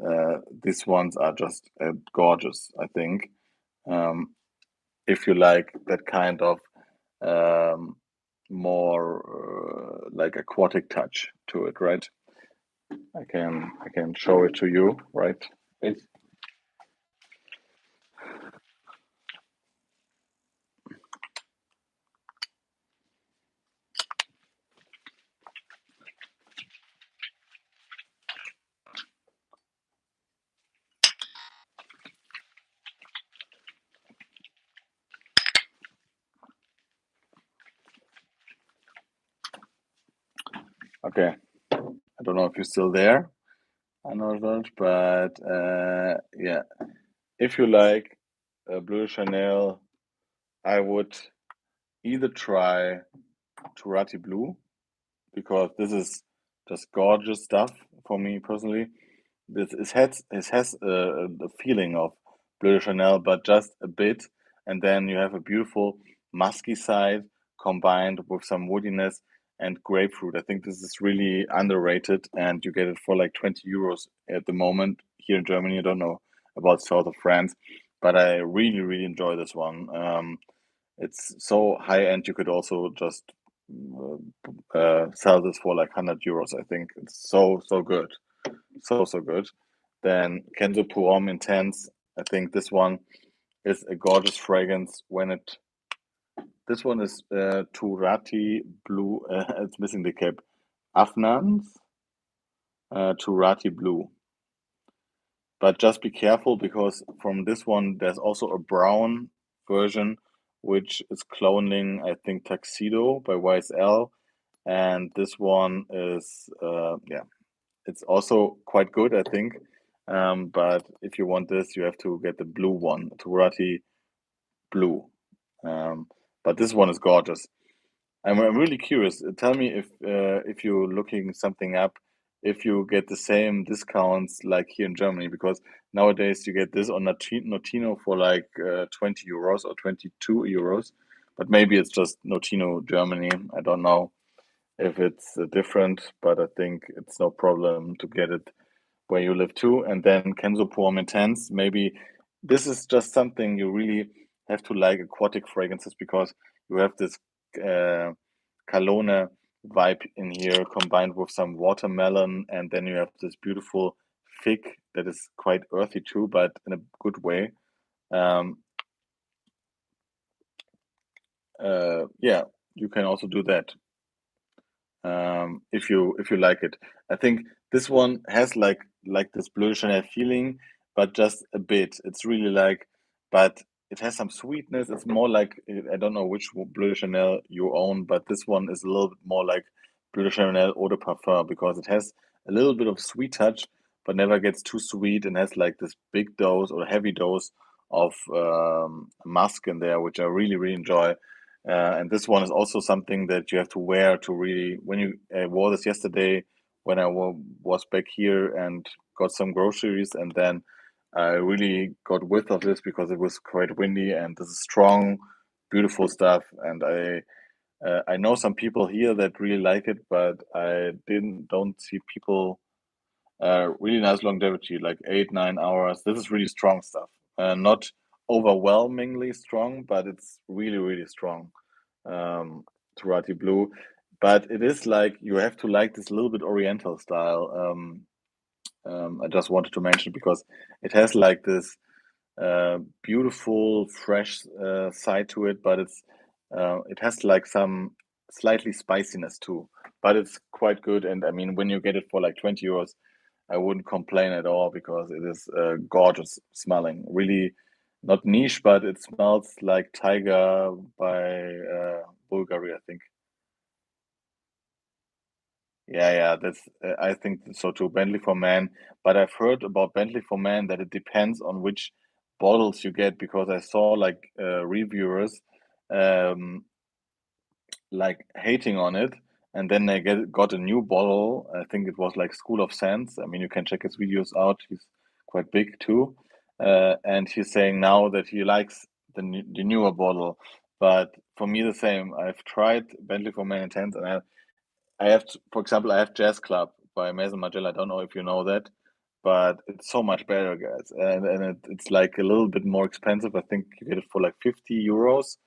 these ones are just gorgeous, I think. Um, if you like that kind of um, more like aquatic touch to it, right? I can show it to you, right? It's okay. I don't know if you're still there, Arnold, but yeah, if you like Blue Chanel, I would either try Turati Blue because this is just gorgeous stuff for me personally. It has a feeling of Bleu de Chanel, but just a bit, and then you have a beautiful musky side combined with some woodiness and grapefruit. I think this is really underrated, and you get it for like 20 euros at the moment here in Germany. I don't know about south of France, but I really, really enjoy this one. It's so high end, you could also just sell this for like 100 euros. I think it's so, so good. So, so good. Then Kenzo Puom Intense. I think this one is a gorgeous fragrance when it This one is Turati Blue. It's missing the cap. Afnan's Turati Blue. But just be careful because from this one, there's also a brown version, which is cloning, I think, Tuxedo by YSL. And this one is, yeah, it's also quite good, I think. But if you want this, you have to get the blue one, Turati Blue. Um, but this one is gorgeous. I'm really curious. Tell me if you're looking something up, if you get the same discounts like here in Germany, because nowadays you get this on Notino for like 20 euros or 22 euros, but maybe it's just Notino Germany. I don't know if it's different, but I think it's no problem to get it where you live too. And then Kenzo Pour Intense, maybe this is just something you really have to like aquatic fragrances because you have this uh, Calone vibe in here combined with some watermelon, and then you have this beautiful fig that is quite earthy too, but in a good way. Um, yeah, you can also do that. If you like it. I think this one has like this Bleu de Chanel feeling, but just a bit. It's really like, but it has some sweetness. It's more like I don't know which Bleu de Chanel you own, but this one is a little bit more like Bleu de Chanel Eau de Parfum because it has a little bit of sweet touch, but never gets too sweet and has like this big dose or heavy dose of musk in there, which I really enjoy. And this one is also something that you have to wear to really. When you wore this yesterday, when I was back here and got some groceries, and then I really got width of this because it was quite windy and this is strong, beautiful stuff. And I know some people here that really like it, but I don't see people really nice longevity, like 8, 9 hours. This is really strong stuff. Not overwhelmingly strong, but it's really strong. Turati Blue. But it is like you have to like this little bit Oriental style. I just wanted to mention because it has like this beautiful, fresh side to it, but it has like some slightly spiciness too. But it's quite good, and I mean, when you get it for like 20 euros, I wouldn't complain at all because it is gorgeous smelling. Really not niche, but it smells like Tiger by Bulgari, I think. Yeah, that's I think so too. Bentley for Men, but I've heard about Bentley for Men that it depends on which bottles you get because I saw like reviewers um, like hating on it, and then they got a new bottle. I think it was like School of Sense. I mean, you can check his videos out. He's quite big too, and he's saying now that he likes the newer bottle. But for me, the same. I've tried Bentley for Men Intense, and I have, for example, I have Jazz Club by Maison Margiela. I don't know if you know that, but it's so much better, guys. And it's like a little bit more expensive. I think you get it for like 50 euros.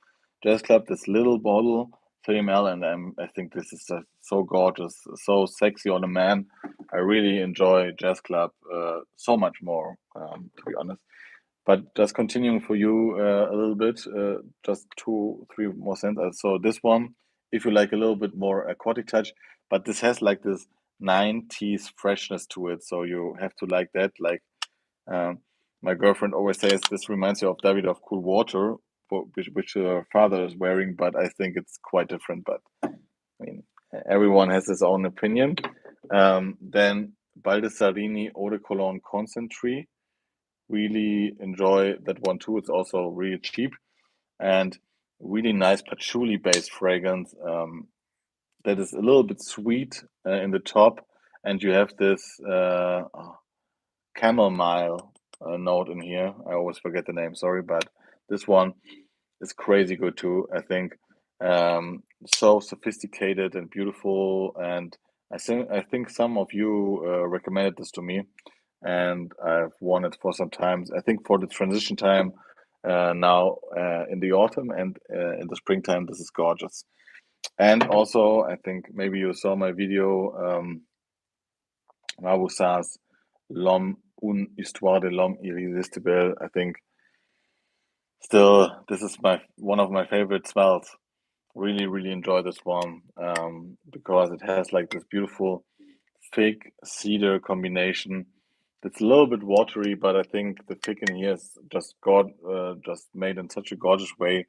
Jazz Club, this little bottle, 30 ml, and I think this is just so gorgeous, so sexy on a man. I really enjoy Jazz Club so much more, to be honest. But just continuing for you a little bit, just 2, 3 more cents. So this one, if you like a little bit more aquatic touch, but this has like this 90s freshness to it. So you have to like that. Like um, my girlfriend always says, this reminds you of David of Cool Water, which her father is wearing, but I think it's quite different. But I mean, everyone has his own opinion. Then Baldessarini Eau de Cologne Concentrate. Really enjoy that one too. It's also really cheap and really nice patchouli based fragrance that is a little bit sweet in the top, and you have this chamomile note in here. I always forget the name, sorry, but this one is crazy good too. I think so sophisticated and beautiful, and I think some of you recommended this to me, and I've worn it for some time. I think for the transition time now in the autumn and in the springtime, this is gorgeous. And also, I think maybe you saw my video, Mabussa's L'Homme, une histoire de l'homme irrésistible. I think still this is my one of my favorite smells. Really, really enjoy this one because it has like this beautiful fig cedar combination. It's a little bit watery, but I think the fig in here is just made in such a gorgeous way.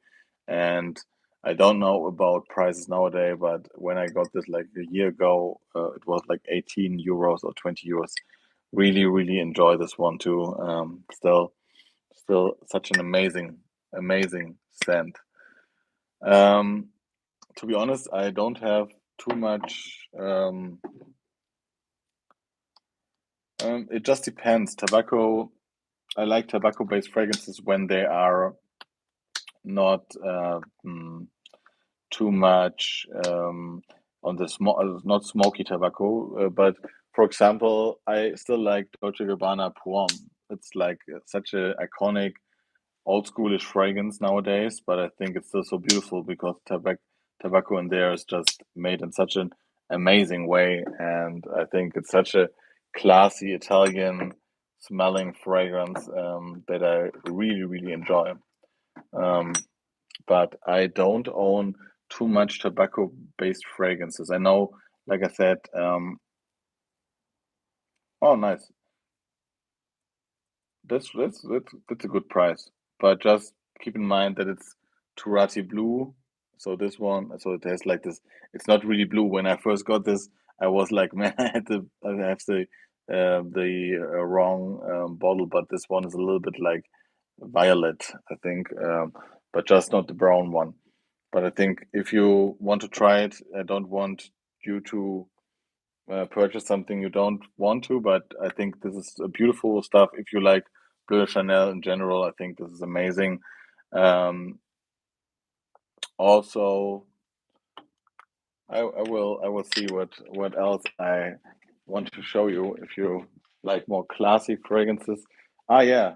And I don't know about prices nowadays, but when I got this like a year ago, it was like 18 euros or 20 euros. Really, really enjoy this one too. Still such an amazing scent. Um, to be honest, I don't have too much. It just depends. Tobacco. I like tobacco-based fragrances when they are not too much on the not smoky tobacco. But for example, I still like Dolce Gabbana Pour Homme. It's like such a iconic old schoolish fragrance nowadays, but I think it's still so beautiful because tobacco in there is just made in such an amazing way, and I think it's such a classy Italian smelling fragrance that I really really enjoy. Um, but I don't own too much tobacco based fragrances. I know, like I said, oh nice, that's a good price, but just keep in mind that it's Turati blue. So this one, so it has like this. It's not really blue. When I first got this, I was like, man, I have the wrong bottle. But this one is a little bit like violet, I think, but just not the brown one. But I think if you want to try it, I don't want you to purchase something you don't want to, but I think this is a beautiful stuff. If you like Bleu de Chanel in general, I think this is amazing. Um, also, I will see what else I want to show you if you like more classy fragrances. Ah, yeah,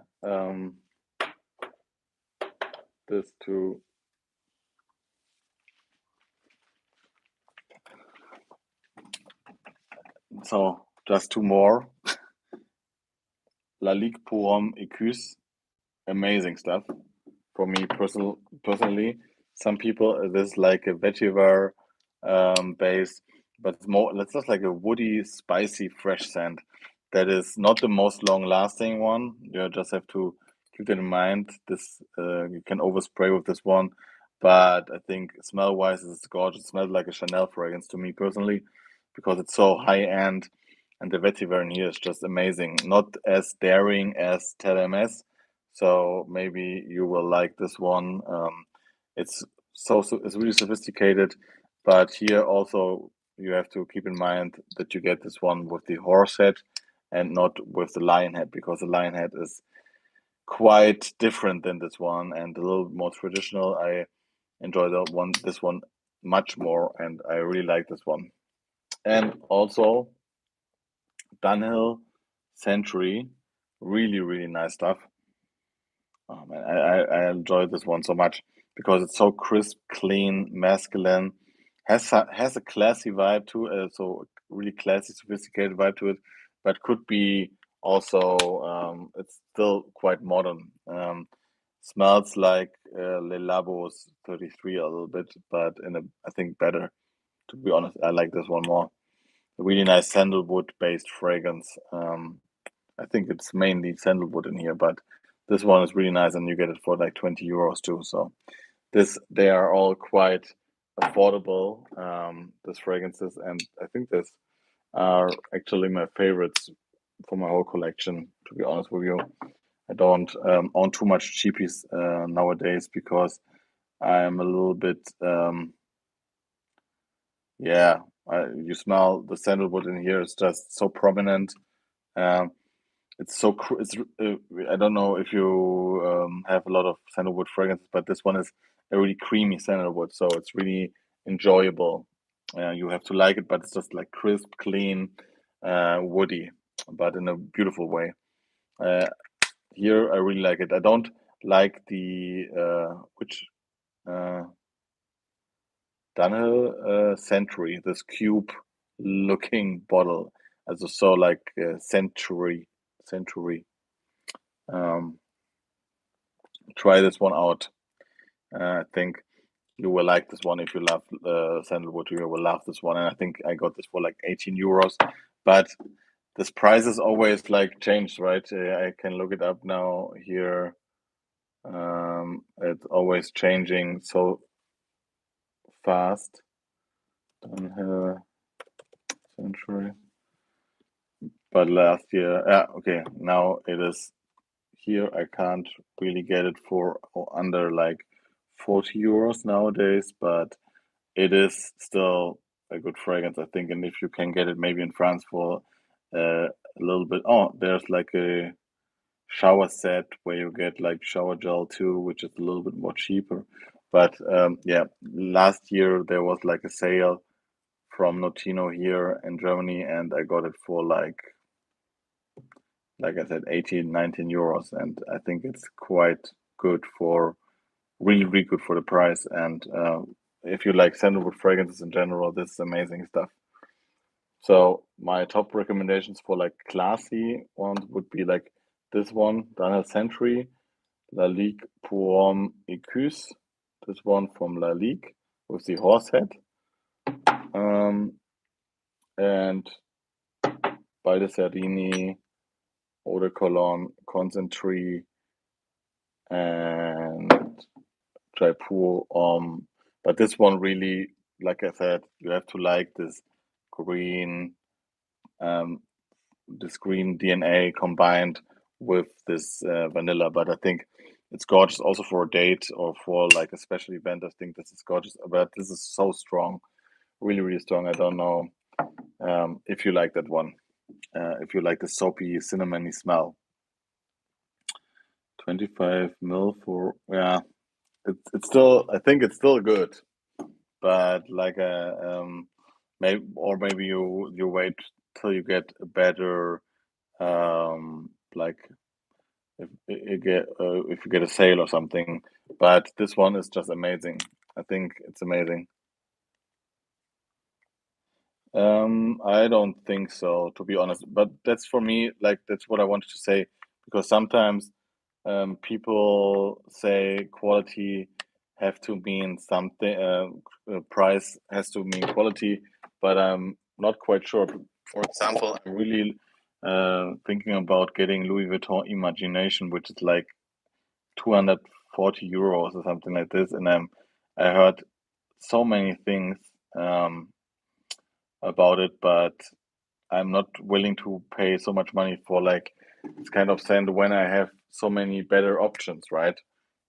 this too. So just two more. La Ligue pour Homme Écus, amazing stuff. For me personally, some people this is like a vetiver base, but it's more it's just like a woody, spicy, fresh scent that is not the most long lasting one. You just have to keep that in mind. This you can overspray with this one, but I think smell wise it's gorgeous. It smells like a Chanel fragrance to me personally because it's so high end, and the vetiver in here is just amazing. Not as daring as TLMS, so maybe you will like this one. It's it's really sophisticated, but here also you have to keep in mind that you get this one with the horse head and not with the lion head because the lion head is quite different than this one and a little more traditional. I enjoy this one much more, and I really like this one. And also Dunhill Century, really really nice stuff. Oh man, I enjoy this one so much because it's so crisp, clean, masculine, has a classy vibe to it, so really classy, sophisticated vibe to it, but could be also it's still quite modern. Smells like Le Labo's 33 a little bit, but in a I think better. To be honest, I like this one more. A really nice sandalwood based fragrance. I think it's mainly sandalwood in here, but this one is really nice and you get it for like 20 euros too. So they are all quite affordable, these fragrances, and I think this are actually my favorites for my whole collection, to be honest with you. I don't own too much cheapies nowadays because I'm a little bit yeah, you smell the sandalwood in here. It's just so prominent. Um, It's so it's I don't know if you have a lot of sandalwood fragrances, but this one is a really creamy sandalwood, so it's really enjoyable. You have to like it, but it's just like crisp, clean, woody, but in a beautiful way. Uh, Here, I really like it. I don't like the which uh, Dunhill Century, this cube-looking bottle, also so like Century. Um, Try this one out. I think. You will like this one if you love sandalwood. You will love this one, and I think I got this for like 18 euros. But this price is always like changed, right? I can look it up now here. It's always changing so fast. Dunhill Century. But last year, yeah, okay, now it is here. I can't really get it for under like 40 euros nowadays, but it is still a good fragrance, I think. And if you can get it maybe in France for a little bit, oh, there's like a shower set where you get like shower gel too, which is a little bit more cheaper. But yeah, last year there was like a sale from Notino here in Germany, and I got it for like I said, 18, 19 euros, and I think it's quite good for really, really good for the price. And if you like sandalwood fragrances in general, this is amazing stuff. So my top recommendations for like classy ones would be like this one, Daniel Century, La Ligue pour Homme Écus. This one from La Ligue with the horse head. Um, and Baldessarini, Eau de Cologne, Concentree, and Jaipur. But this one really, like I said, you have to like green, um, this green DNA combined with this vanilla. But I think it's gorgeous also for a date or for like a special event. I think this is gorgeous. But this is so strong, really, really strong. I don't know if you like that one. If you like the soapy, cinnamony smell. 25 mil for, yeah, it's still, I think it's still good. But like maybe you wait till you get a better like if you get a sale or something. But this one is just amazing. I think it's amazing. I don't think so, to be honest. But that's for me, like that's what I wanted to say, because sometimes people say quality have to mean something, price has to mean quality, but I'm not quite sure. For example, I'm really thinking about getting Louis Vuitton Imagination, which is like 240 euros or something like this, and I heard so many things um, about it, but I'm not willing to pay so much money for like this kind of scent when I have so many better options, right?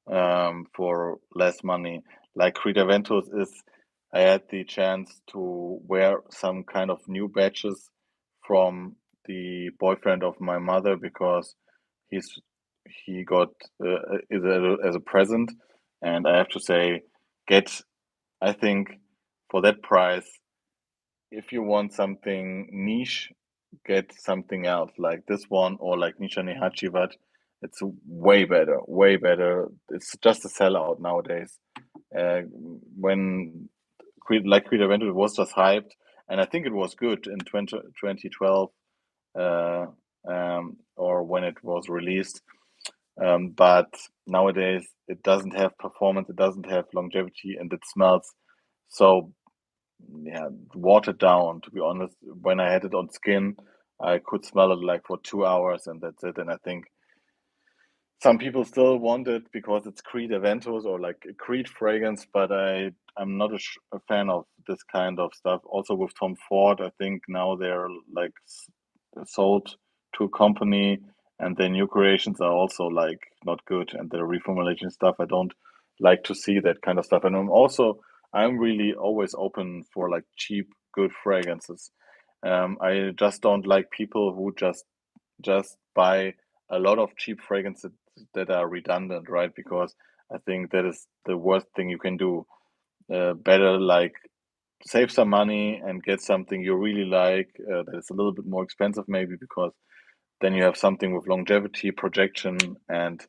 For less money. Like Creed Aventus is, I had the chance to wear some kind of new badges from the boyfriend of my mother because he's he got is as a present, and I have to say, get I think for that price, if you want something niche, get something else like this one or like Nisha Hachivat. It's way better, way better. It's just a sellout nowadays. When Creed Adventure was just hyped, and I think it was good in 2012 uh, or when it was released. But nowadays it doesn't have performance, it doesn't have longevity, and it smells so yeah, watered down, to be honest. When I had it on skin, I could smell it like for 2 hours and that's it. And I think some people still want it because it's Creed Aventus or like a Creed fragrance, but I'm not a fan of this kind of stuff. Also with Tom Ford, I think now they're like sold to a company and their new creations are also like not good and the reformulation stuff. I don't like to see that kind of stuff. And I'm really always open for like cheap, good fragrances. I just don't like people who just buy a lot of cheap fragrances that are redundant, right? Because I think that is the worst thing you can do. Better like save some money and get something you really like that is a little bit more expensive, maybe because then you have something with longevity, projection, and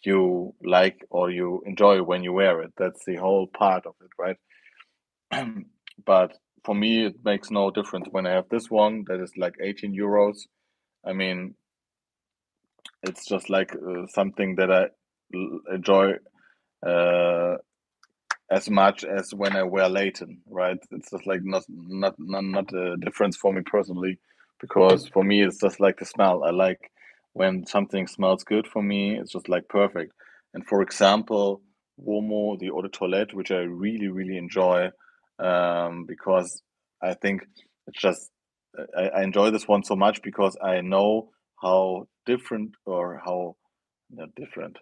you like or you enjoy when you wear it. That's the whole part of it, right? But for me, it makes no difference when I have this one that is like 18 euros. I mean, it's just like something that I enjoy uh, as much as when I wear Layton, right? It's just like not a difference for me personally, because for me it's just like the smell. I like when something smells good for me. It's just like perfect. And for example, Uomo, the eau de toilette, which I really enjoy, because I think it's just I enjoy this one so much because I know how different or how not different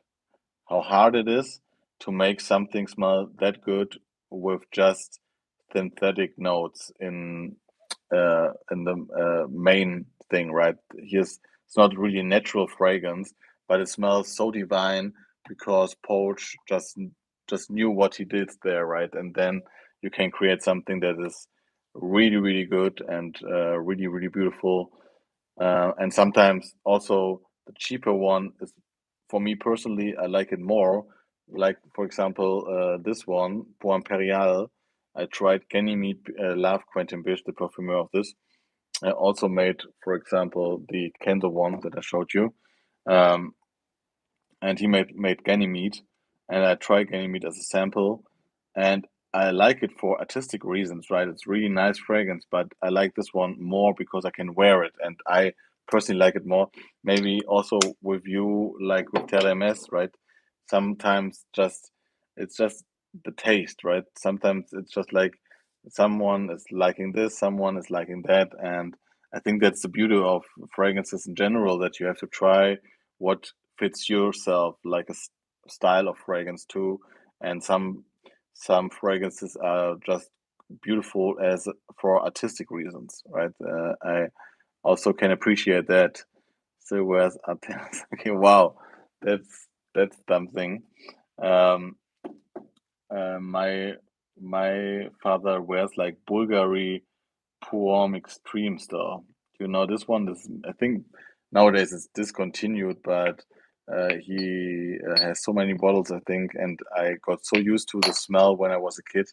how hard it is to make something smell that good with just synthetic notes in the main thing, right? Here's it's not really natural fragrance, but it smells so divine because Poach just knew what he did there, right? And then you can create something that is really good and really beautiful. And sometimes also the cheaper one is, for me personally, I like it more. Like for example, this one, Pour Imperial. I tried Ganymede, Love Quentin Bish, the perfumer of this. I also made, for example, the Kenzo one that I showed you. Um, and he made Ganymede, and I tried Ganymede as a sample, and I like it for artistic reasons, right? It's really nice fragrance, but I like this one more because I can wear it, and I personally like it more. Maybe also with you, like with TLMS, right? Sometimes just it's just the taste, right? Sometimes it's just like someone is liking this, someone is liking that, and I think that's the beauty of fragrances in general, that you have to try what fits yourself, like a style of fragrance too. And some fragrances are just beautiful as for artistic reasons, right? I also can appreciate that. So whereas Athens, okay, wow, that's something. Um, my father wears like Bulgari Puom Extreme Star. You know this one? This I think nowadays it's discontinued, but he has so many bottles, I think, and I got so used to the smell when I was a kid.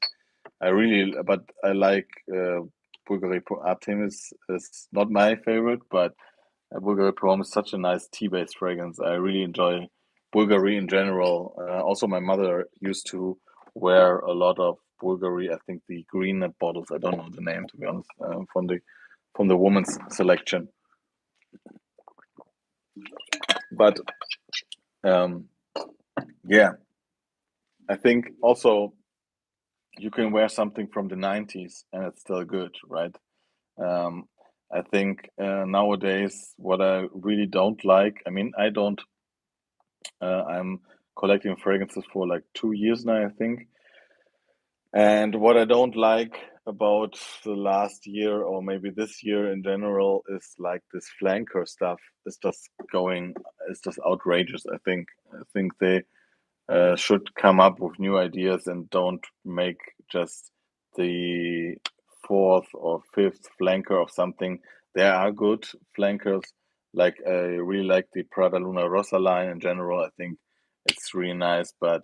But I like Bulgari Artemis is not my favorite, but Bulgari Puom is such a nice tea-based fragrance. I really enjoy Bulgari in general. Also, my mother used to wear a lot of Bulgari. I think the green bottles. I don't know the name to be honest. From the women's selection, but um, yeah, I think also you can wear something from the 90s and it's still good, right? Um, I think nowadays what I really don't like. I mean, I don't. I'm collecting fragrances for like 2 years now, I think. And what I don't like about the last year or maybe this year in general is like this flanker stuff is just going, it's just outrageous. I think they should come up with new ideas and don't make just the fourth or fifth flanker of something. There are good flankers. Like I really like the Prada Luna Rossa line in general. I think it's really nice, but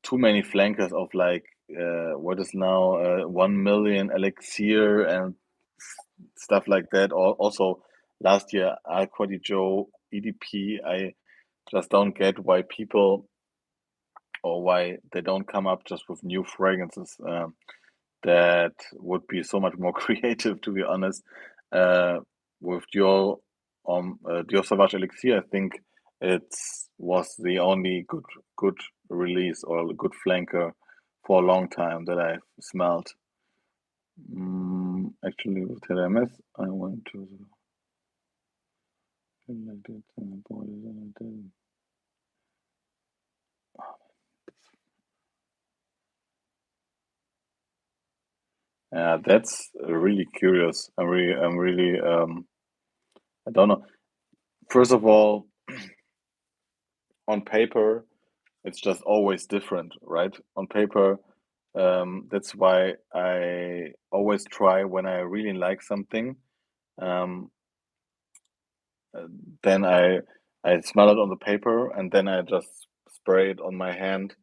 too many flankers of like what is now 1 million elixir and stuff like that. Also, last year Aqua di Joe EDP. I just don't get why people or why they don't come up just with new fragrances that would be so much more creative. To be honest, uh, with Dior Sauvage Elixir, I think it was the only good release or good flanker for a long time that I've smelled. Actually, with TLMS, I went to the like that and I bought it and I did. Yeah, that's really curious. I'm really, I don't know. First of all, on paper, it's just always different, right? On paper, that's why I always try when I really like something. Um, uh, then I smell it on the paper, and then I just spray it on my hand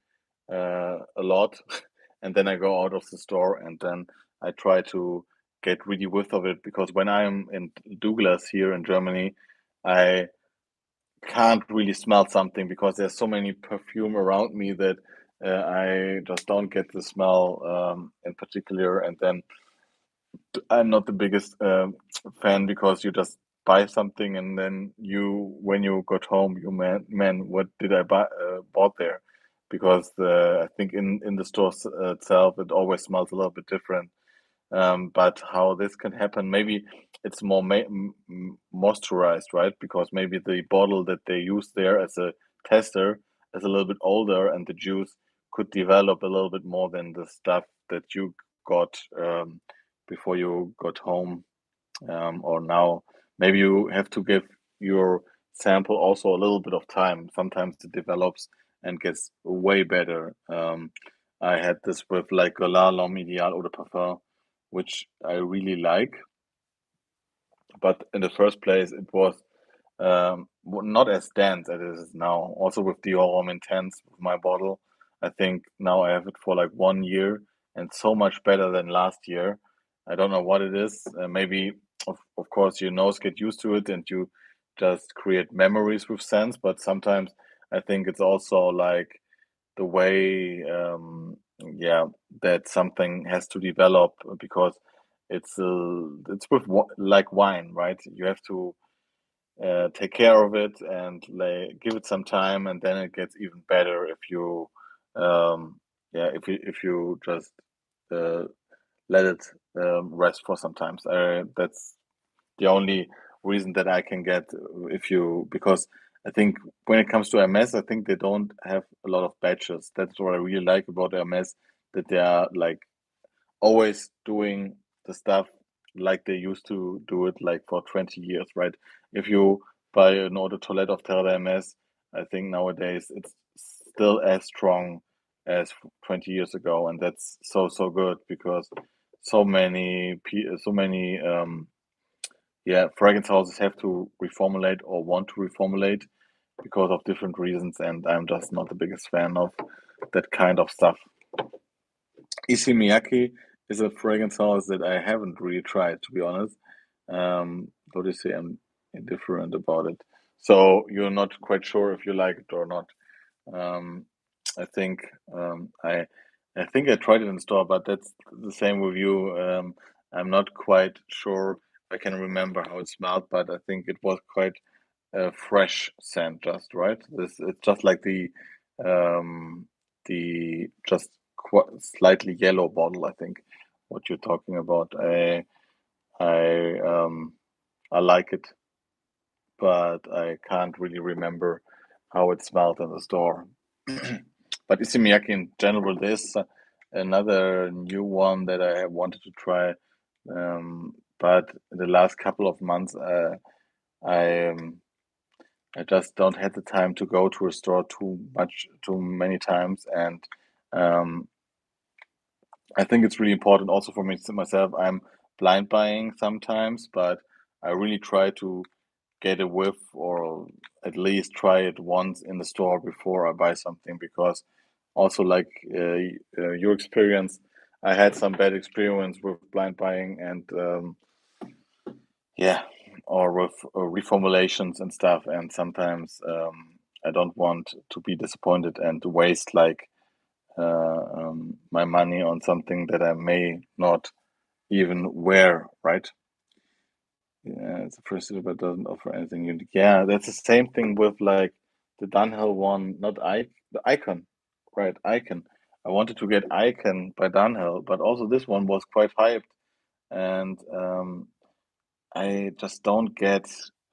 a lot, and then I go out of the store, and then I try to get really width of it because when I'm in Douglas here in Germany, I can't really smell something because there's so many perfume around me that I just don't get the smell in particular, and then I'm not the biggest fan because you just buy something and then when you got home, you man, what did I buy bought there? Because I think in the store itself, it always smells a little bit different. But how this can happen, maybe it's more moisturized, right? Because maybe the bottle that they use there as a tester is a little bit older, and the juice could develop a little bit more than the stuff that you got before you got home, or now. Maybe you have to give your sample also a little bit of time. Sometimes it develops and gets way better. I had this with like a La L'Homme Ideal Eau de Parfum, which I really like. But in the first place, it was not as dense as it is now. Also with Dior Homme Intense, with my bottle, I think now I have it for like 1 year and so much better than last year. I don't know what it is. Maybe, of course, your nose get used to it and you just create memories with scents. But sometimes I think it's also like the way, yeah, that something has to develop because it's with like wine, right? You have to take care of it and like give it some time, and then it gets even better if you, yeah, if you just uh, let it rest for some time. That's the only reason that I can get if you because I think when it comes to Hermes, I think they don't have a lot of batches. That's what I really like about Hermes, that they are like always doing the stuff like they used to do it like for 20 years, right? If you buy an eau de toilette of Terra Hermes, I think nowadays it's still as strong as 20 years ago, and that's so good because so many yeah, fragrance houses have to reformulate or want to reformulate because of different reasons, and I'm just not the biggest fan of that kind of stuff. Issey Miyake is a fragrance house that I haven't really tried, to be honest. What do you say? I'm indifferent about it. So you're not quite sure if you like it or not. Um, I think I think I tried it in store, but that's the same with you. I'm not quite sure. I can remember how it smelled, but I think it was quite a fresh scent, just right. This it's just like the just slightly yellow bottle. I think what you're talking about. I I like it, but I can't really remember how it smelled in the store. But Isimiaki in general, there's another new one that I have wanted to try, but in the last couple of months, I I just don't have the time to go to a store too many times, and um, I think it's really important also for me myself. I'm blind buying sometimes, but I really try to get a whiff or at least try it once in the store before I buy something because also like your experience, I had some bad experience with blind buying and yeah, or with reformulations and stuff, and sometimes I don't want to be disappointed and to waste like my money on something that I may not even wear, right? Yeah, it's a first but doesn't offer anything unique. Yeah, that's the same thing with like the Dunhill one, not the Icon, right? Icon. I wanted to get Icon by Dunhill, but also this one was quite hyped, and I just don't get,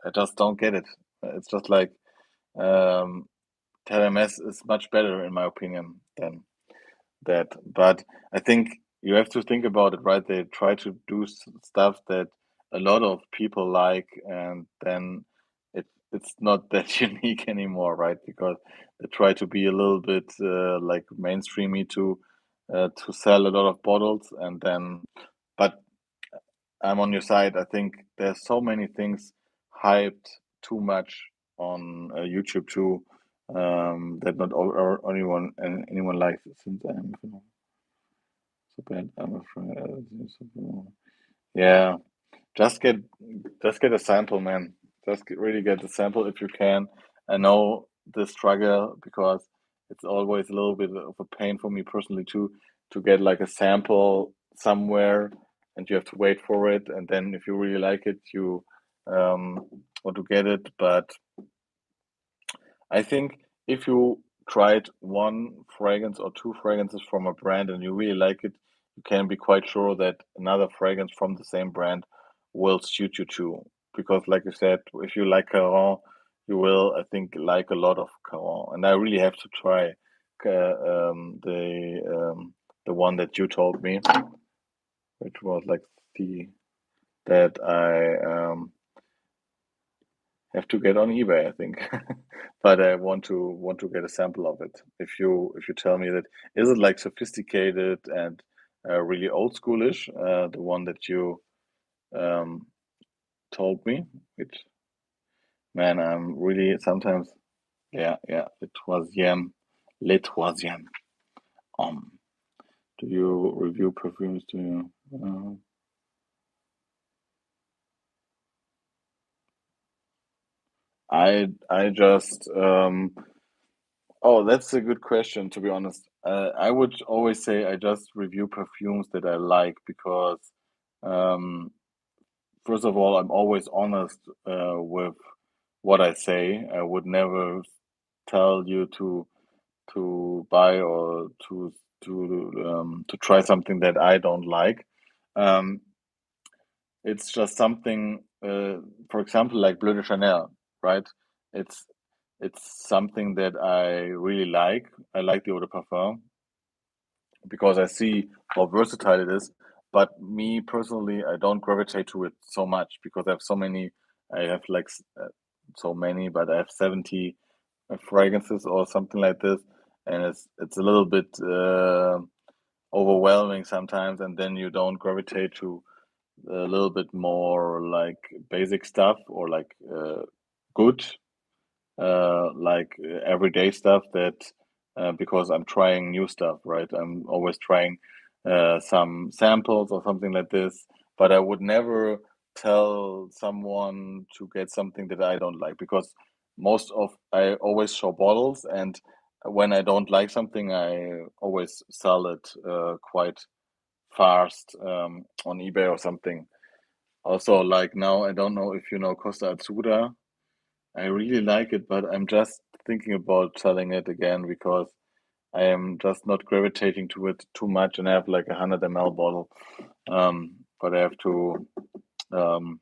I just don't get it. It's just like um, TLMS is much better in my opinion than that. But I think you have to think about it, right? They try to do stuff that a lot of people like, and then it's not that unique anymore, right? Because they try to be a little bit like mainstreamy to sell a lot of bottles, and then. But I'm on your side. I think there's so many things hyped too much on YouTube too, that not anyone and anyone likes it. Since I'm so bad, I'm afraid. Yeah, just get just get a sample, man. Just really get the sample if you can. I know the struggle because it's always a little bit of a pain for me personally to get like a sample somewhere, and you have to wait for it, and then if you really like it, you um, want to get it. But I think if you tried one fragrance or two fragrances from a brand and you really like it, you can be quite sure that another fragrance from the same brand will suit you too. Because, like you said, if you like Caron, you will, I think, like a lot of Caron. And I really have to try the one that you told me, which was like the that I have to get on eBay, I think. But I want to get a sample of it. If you tell me that, is it like sophisticated and really old schoolish, the one that you um, told me, which man, I'm really sometimes, yeah, yeah, Le Troisième, Le Troisième. Um, do you review perfumes? Do you? I just oh, that's a good question, to be honest. I would always say I just review perfumes that I like because, um, first of all, I'm always honest with what I say. I would never tell you to buy or to try something that I don't like. Um, it's just something, for example, like Bleu de Chanel, right? It's it's something that I really like. I like the eau de parfum because I see how versatile it is. But me personally, I don't gravitate to it so much because I have so many. I have like so many, but I have 70 fragrances or something like this, and it's a little bit overwhelming sometimes. And then you don't gravitate to a little bit more like basic stuff or like good everyday stuff that because I'm trying new stuff, right? I'm always trying some samples or something like this, but I would never tell someone to get something that I don't like because I always show bottles, and when I don't like something, I always sell it quite fast on eBay or something. Also, like now, I don't know if you know Costa Azzurra. I really like it, but I'm just thinking about selling it again because I am just not gravitating to it too much, and I have like a 100 ml bottle. But I have um,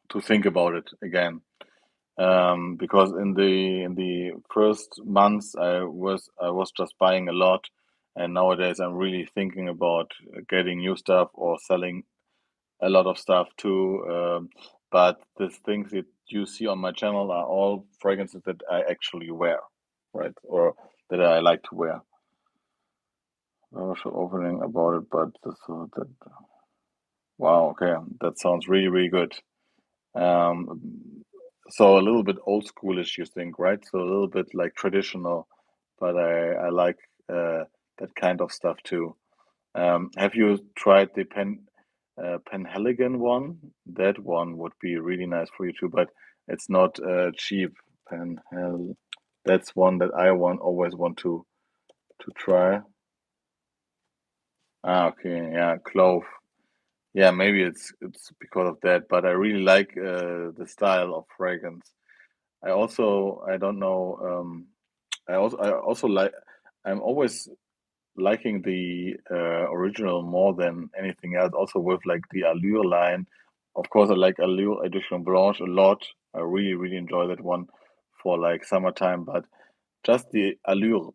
to think about it again because in the first months I was just buying a lot, and nowadays I'm really thinking about getting new stuff or selling a lot of stuff too. But the things that you see on my channel are all fragrances that I actually wear, right? Or that I like to wear. I was opening about it, but so that wow, okay, that sounds really, really good. So a little bit old schoolish, you think, right? So a little bit like traditional, but I like that kind of stuff too. Have you tried the Penhaligon one? That one would be really nice for you too, but it's not cheap. Penhel, that's one that I always want to try. Ah, okay, yeah, clove. Yeah, maybe it's because of that, but I really like the style of fragrance. I don't know. I also like. I'm always liking the original more than anything else. Also with like the Allure line, of course, I like Allure Edition Blanche a lot. I really really enjoy that one for like summertime. But just the Allure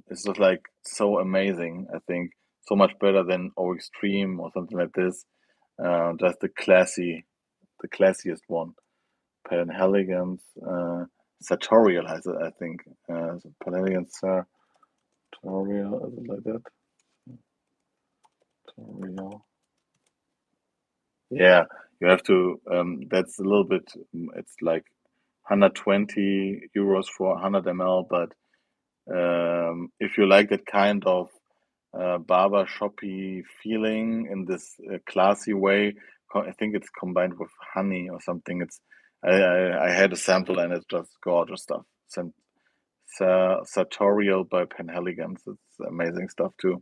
is just like so amazing. I think so much better than O Extreme or something like this. Just the classiest one. Penhaligon's Sartorial has it, I think. Penhaligon's Sartorial, is it like that? Sartorial. Yeah, you have to. That's a little bit. It's like 120 euros for 100 ml. But if you like that kind of barber shoppy feeling in this classy way, I think it's combined with honey or something. I had a sample and it's just gorgeous stuff. Sartorial by Penhaligon's. It's amazing stuff too.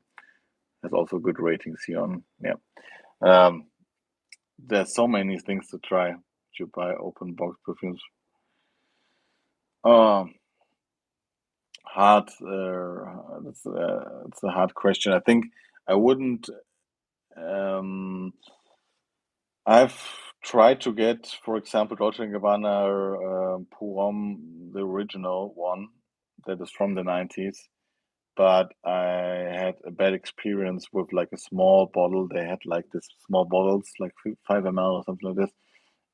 Has also good ratings here on. Yeah. Um, there's so many things to try to buy open box perfumes. Um, hard. It's a hard question. I think I wouldn't. Um, I've tried to get, for example, Dolce& and Gabbana Pour Homme, the original one that is from the 90s, but I had a bad experience with like a small bottle. They had like this small bottles, like 5 ml or something like this,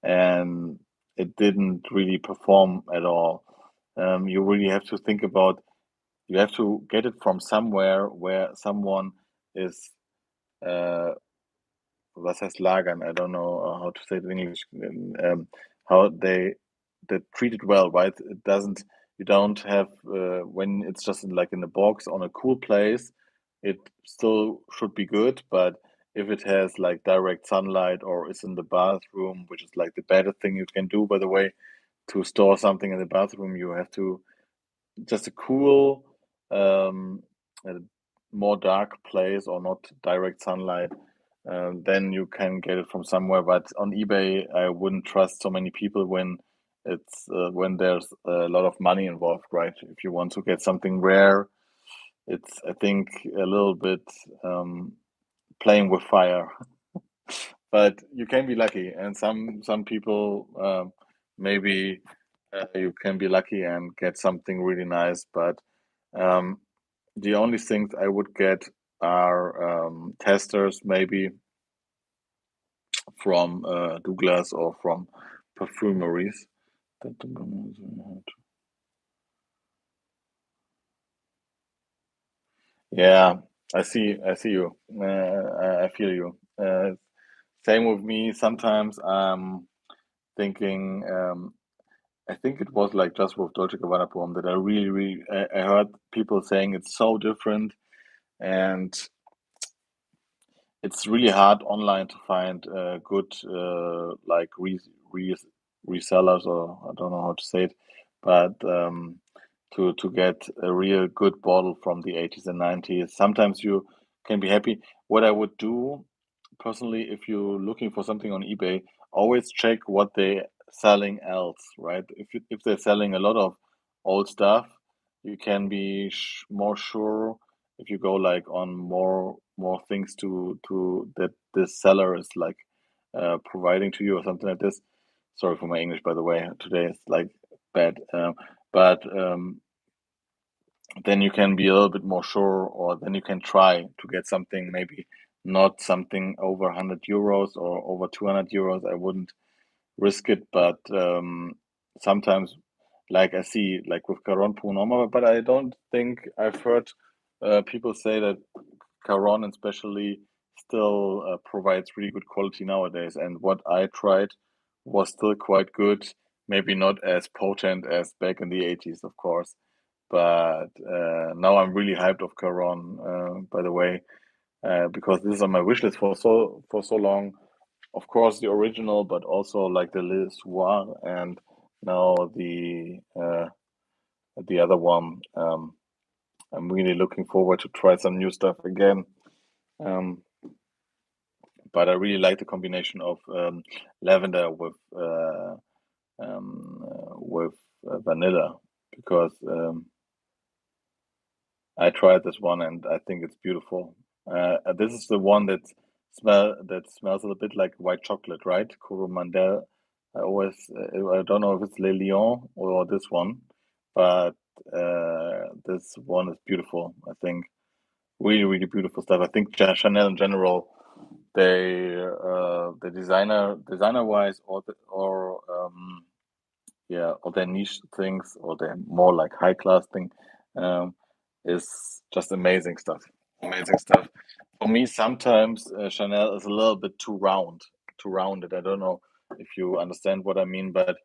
and it didn't really perform at all. You really have to think about, you have to get it from somewhere where someone is uh, was heißt lagern? I don't know how to say it in English. How they treat it well, right? It doesn't. You don't have when it's just like in a box on a cool place. It still should be good, but if it has like direct sunlight or is in the bathroom, which is like the better thing you can do, by the way, to store something in the bathroom, you have to just a cool, um, a more dark place or not direct sunlight, then you can get it from somewhere. But on eBay, I wouldn't trust so many people when there's a lot of money involved, right? If you want to get something rare, it's I think a little bit um, playing with fire. But you can be lucky, and some people maybe you can be lucky and get something really nice. But um, the only things I would get are testers, maybe from Douglas or from perfumeries. Yeah, I see you. I feel you. Same with me. Sometimes I'm thinking. I think it was like just with Dolce Gabbana poem that I heard people saying it's so different, and it's really hard online to find good like re resellers, or I don't know how to say it, but to get a real good bottle from the 80s and 90s. Sometimes you can be happy. What I would do personally, if you're looking for something on eBay, always check what they're selling else, right? If they're selling a lot of old stuff, you can be more sure if you go like on more things to that this seller is like providing to you or something like this. Sorry for my English, by the way. Today is like bad. But then you can be a little bit more sure, or then you can try to get something maybe not something over 100 euros or over 200 euros. I wouldn't risk it, but sometimes, like I see, like with Caron Punoma, but I don't think I've heard people say that Caron, especially, still provides really good quality nowadays. And what I tried was still quite good, maybe not as potent as back in the 80s, of course. But now I'm really hyped of Caron, by the way, because this is on my wish list for so long. Of course, the original, but also like the Le Soir and now the other one. I'm really looking forward to try some new stuff again. Um, but I really like the combination of lavender with vanilla because I tried this one and I think it's beautiful. This is the one that smells a little bit like white chocolate, right? Coromandel. I don't know if it's Le Lion or this one, but this one is beautiful. I think really beautiful stuff. I think Chanel in general, the designer wise or their niche things or their more like high class thing um, is just amazing stuff. Amazing stuff. For me, sometimes Chanel is a little bit too rounded. I don't know if you understand what I mean, but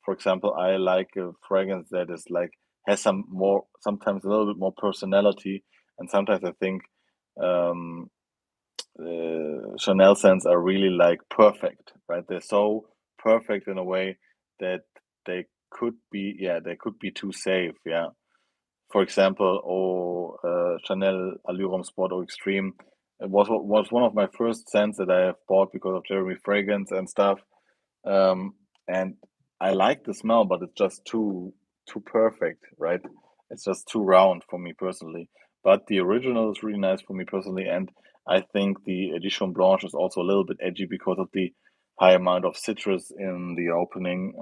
for example, I like a fragrance that is like has some more, sometimes a little bit more personality, and sometimes I think um, Chanel scents are really like perfect, right? They're so perfect in a way that they they could be too safe, yeah. for example, Chanel Allure Sport or Extreme. It was one of my first scents that I have bought because of Jeremy Fragrance and stuff. Um, and I like the smell, but it's just too perfect, right? It's just too round for me personally. But the original is really nice for me personally, and I think the Edition Blanche is also a little bit edgy because of the high amount of citrus in the opening.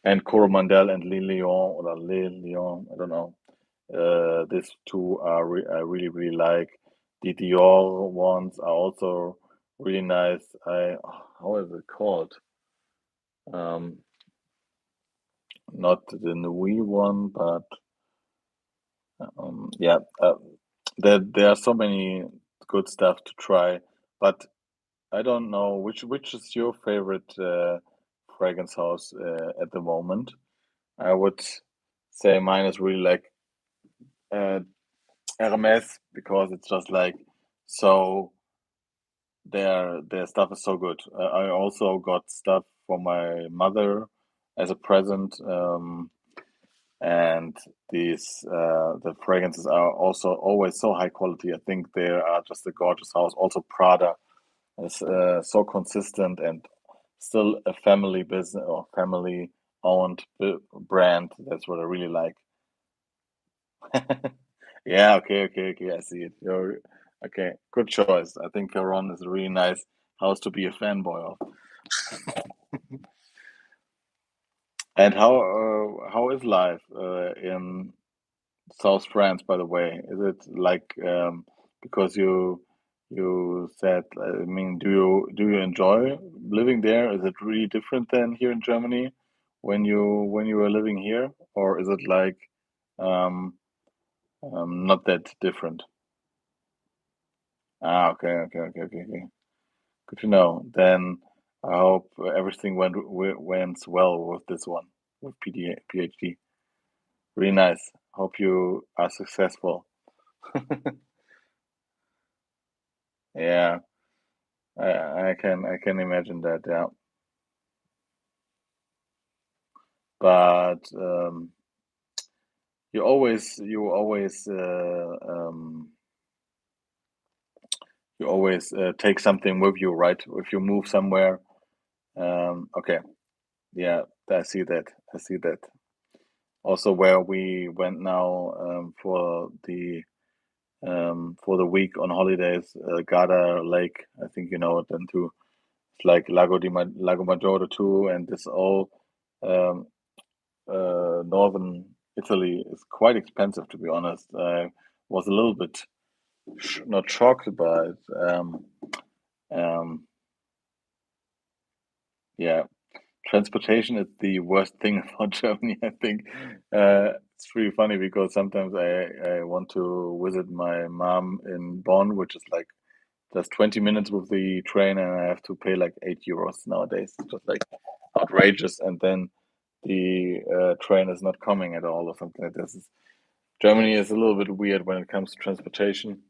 And Coromandel and Le Lion or Le Lion, I don't know. These two are I really really like. The Dior ones are also really nice. How is it called? Um, Not the Nui one, but yeah, there are so many good stuff to try. But I don't know which is your favorite fragrance house at the moment. I would say mine is really like uh, Hermes because it's just like so their stuff is so good. I also got stuff for my mother as a present, and these the fragrances are also always so high quality. I think they are just a gorgeous house. Also, Prada is so consistent and still a family business or family owned brand. That's what I really like. Yeah, okay. I see it. You're okay. Good choice. I think Caron is a really nice house to be a fanboy of. And how is life in South France, by the way? Is it like because you said, I mean, do you enjoy living there? Is it really different than here in Germany when you were living here, or is it like um, not that different? Ah, okay. Good to know. Then I hope everything went well with this one with PhD. Really nice. Hope you are successful. Yeah, I can imagine that. Yeah, but you always take something with you, right? If you move somewhere. Okay. Yeah, I see that. I see that. Also, where we went now for the week on holidays, Garda Lake. I think you know it, and too. It's like Lago Maggiore too, and this all um, northern Italy is quite expensive, to be honest. I was a little bit not shocked, but um, yeah, transportation is the worst thing about Germany, I think. It's really funny because sometimes I want to visit my mom in Bonn, which is like just 20 minutes with the train, and I have to pay like 8 euros nowadays. It's just like outrageous. And then the train is not coming at all or something like this. Germany is a little bit weird when it comes to transportation,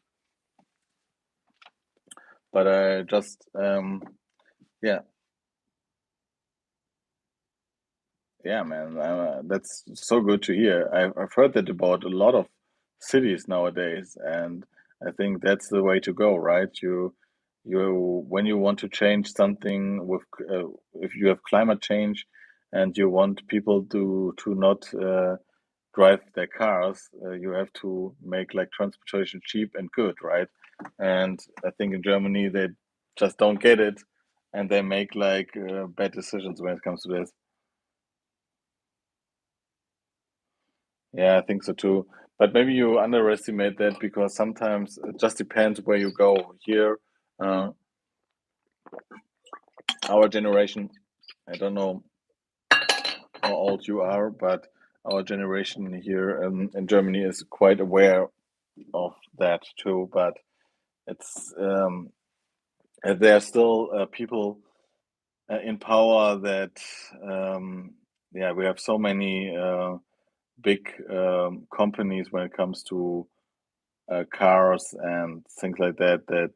but I just, yeah, yeah, man, that's so good to hear. I've heard that about a lot of cities nowadays, and I think that's the way to go, right? When you want to change something with, if you have climate change, and you want people to not drive their cars, you have to make like transportation cheap and good, right? And I think in Germany they just don't get it, and they make like bad decisions when it comes to this. Yeah, I think so too. But maybe you underestimate that because sometimes it just depends where you go. Here, uh, our generation, I don't know how old you are, but our generation here in Germany is quite aware of that too. But it's there are still people in power that, yeah, we have so many big companies when it comes to cars and things like that that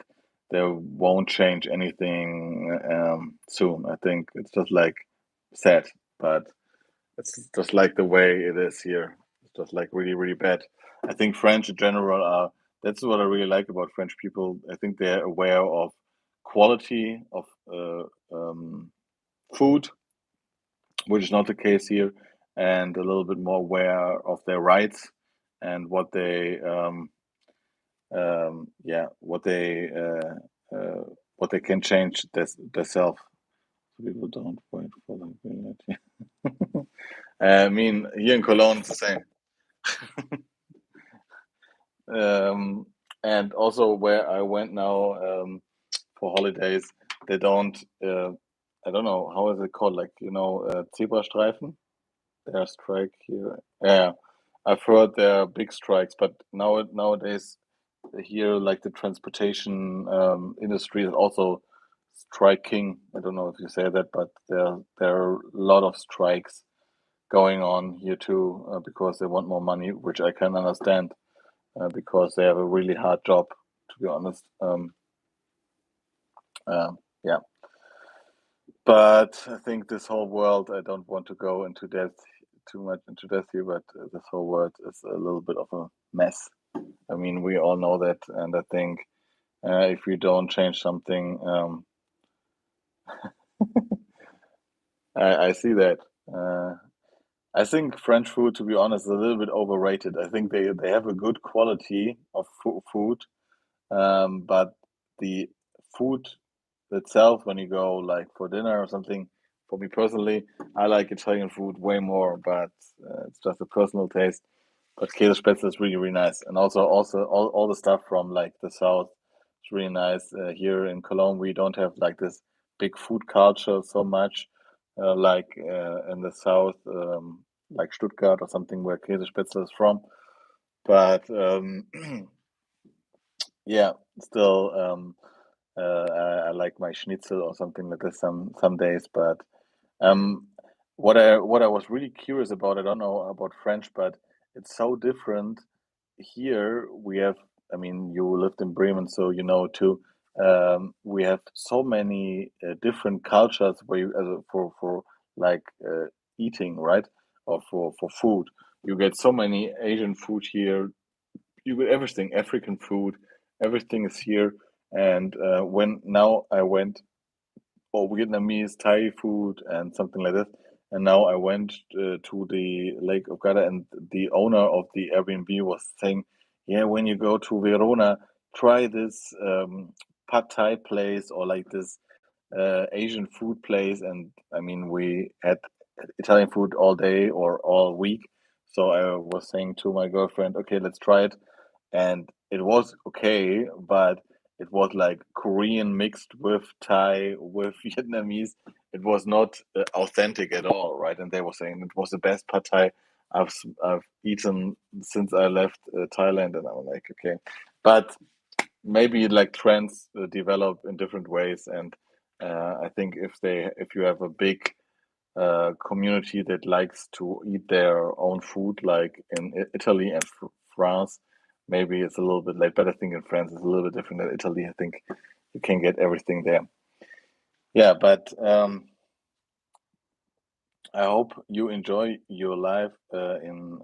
they won't change anything soon. I think it's just like sad, but it's just like the way it is here. just like really, really bad. I think French in general are, that's what I really like about French people. I think they're aware of quality of food, which is not the case here, and a little bit more aware of their rights and what they can change themselves. People don't wait for the ability. I mean, here in Cologne, it's the same. Um, and also where I went now for holidays, they don't. I don't know how is it called. Like Zebrastreifen. They are strike here. Yeah, I've heard there are big strikes, but nowadays here, like the transportation industry is also striking. I don't know if you say that, but there are a lot of strikes going on here too because they want more money, which I can understand because they have a really hard job, to be honest. Uh, yeah, but I think this whole world, I don't want to go into that too much into that here, but this whole world is a little bit of a mess. I mean, we all know that, and I think if we don't change something, I see that. Uh, I think French food, to be honest, is a little bit overrated. I think they have a good quality of food, but the food itself, when you go like for dinner or something, for me personally, I like Italian food way more, but it's just a personal taste. But Käsespätzle is really, really nice, and also all the stuff from like the south is really nice. Here in Cologne, we don't have like this big food culture so much, like in the south, like Stuttgart or something where Käsespätzle is from. But yeah, still, I like my schnitzel or something like this some days. But um, what I was really curious about, I don't know about French, but it's so different here. We have, I mean, you lived in Bremen, so you know too. We have so many different cultures where you, for like eating, right, or for food. You get so many Asian food here. You get everything, African food, everything is here. And when now I went or Vietnamese Thai food and something like that. And now I went to the Lake of Garda, and the owner of the Airbnb was saying, "Yeah, when you go to Verona, try this pad Thai place or like this Asian food place." And I mean, we had Italian food all day or all week. So I was saying to my girlfriend, "Okay, let's try it." And it was okay, but it was like Korean mixed with Thai with Vietnamese. It was not authentic at all, right? And they were saying it was the best pad Thai I've eaten since I left Thailand, and I'm like, okay, but maybe like trends develop in different ways, and I think if you have a big community that likes to eat their own food, like in Italy and France. Maybe it's a little bit late, but I think in France it's a little bit different than Italy. I think you can get everything there. Yeah, but I hope you enjoy your life in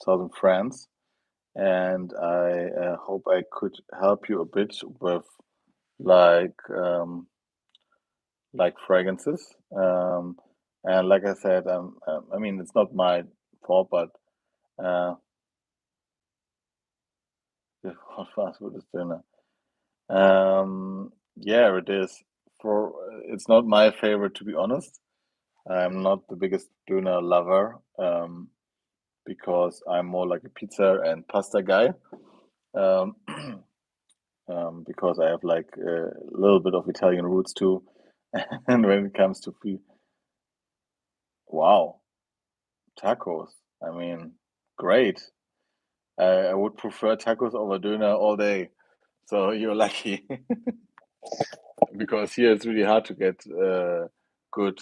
southern France, and I hope I could help you a bit with like fragrances. And like I said, I mean, it's not my fault, but uh, what fast food is dinner? Yeah, it is. For it's not my favorite, to be honest. I'm not the biggest tuna lover, because I'm more like a pizza and pasta guy. Um, because I have like a little bit of Italian roots too. And when it comes to food, wow, tacos. I mean, great. I would prefer tacos over tuna all day. So you're lucky. Because here it's really hard to get good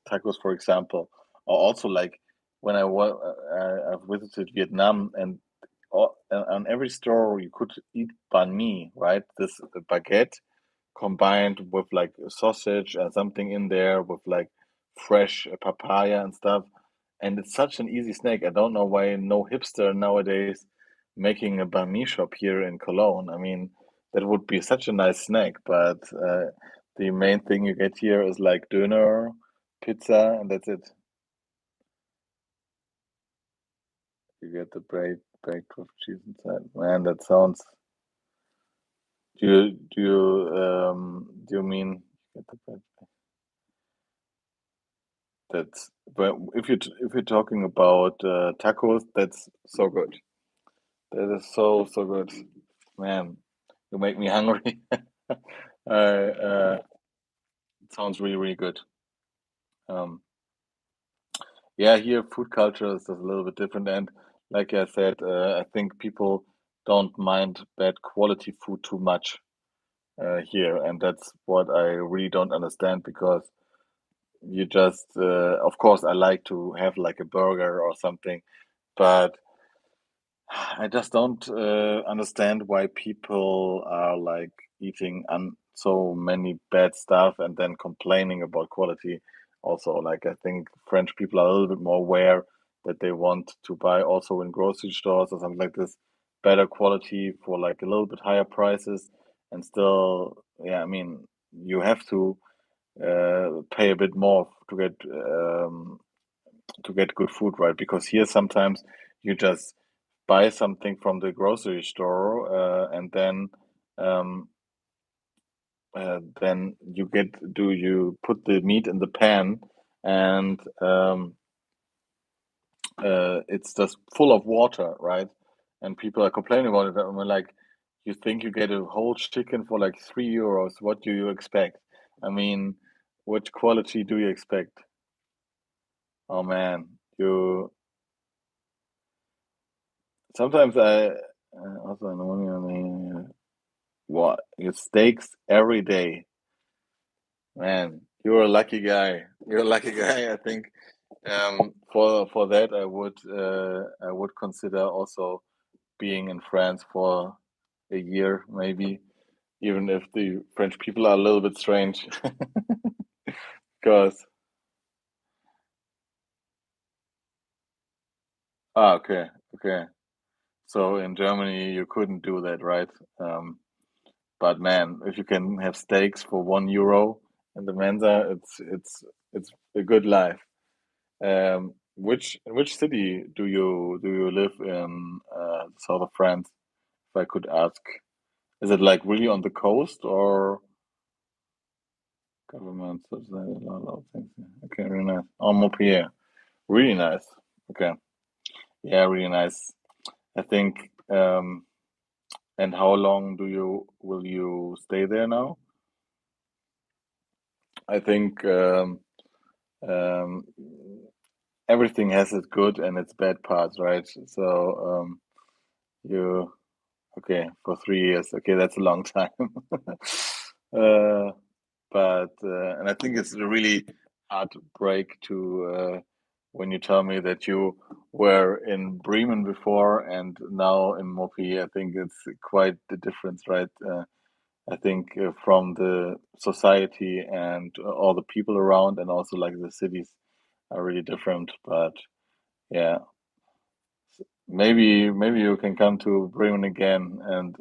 tacos, for example, or also like when I've visited Vietnam, and on every store you could eat banh mi, right? This baguette combined with like a sausage and something in there with like fresh papaya and stuff, and it's such an easy snack. I don't know why no hipster nowadays making a banh mi shop here in Cologne. I mean, that would be such a nice snack, but the main thing you get here is like döner, pizza, and that's it. You get the bread baked with cheese inside. Man, that sounds. Do you mean get the bread? That's but if you're talking about tacos, that's so good. That is so good, man. You make me hungry. It sounds really good. Um, yeah, here food culture is just a little bit different, and like I said, I think people don't mind bad quality food too much here, and that's what I really don't understand because you just, of course, I like to have like a burger or something, but I just don't understand why people are like eating so many bad stuff and then complaining about quality. Also, like I think French people are a little bit more aware that they want to buy also in grocery stores or something like this better quality for like a little bit higher prices and still, yeah, I mean, you have to pay a bit more to get good food, right? Because here sometimes you just buy something from the grocery store, and then you get do you put the meat in the pan, and it's just full of water, right? And people are complaining about it. I'm like, you think you get a whole chicken for like €3? What do you expect? I mean, what quality do you expect? Oh man, you sometimes I also I mean, what your steaks every day, man. You're a lucky guy. You're a lucky guy. I think for that I would consider also being in France for a year, maybe, even if the French people are a little bit strange. Because okay, okay. So in Germany you couldn't do that, right? Um, but man, if you can have steaks for €1 in the Mensa, it's a good life. Which city do you live in south of France, if I could ask? Is it like really on the coast or government subsidized a lot of things? Okay, really nice. Oh, Montpellier, really nice. Okay, yeah, really nice. I think. And how long will you stay there now? I think um, everything has its good and its bad parts, right? So you okay for 3 years. Okay, that's a long time. uh, but and I think it's a really hard break to when you tell me that you were in Bremen before and now in Mopi. I think it's quite the difference, right? I think from the society and all the people around, and also like the cities are really different. But yeah, maybe you can come to Bremen again and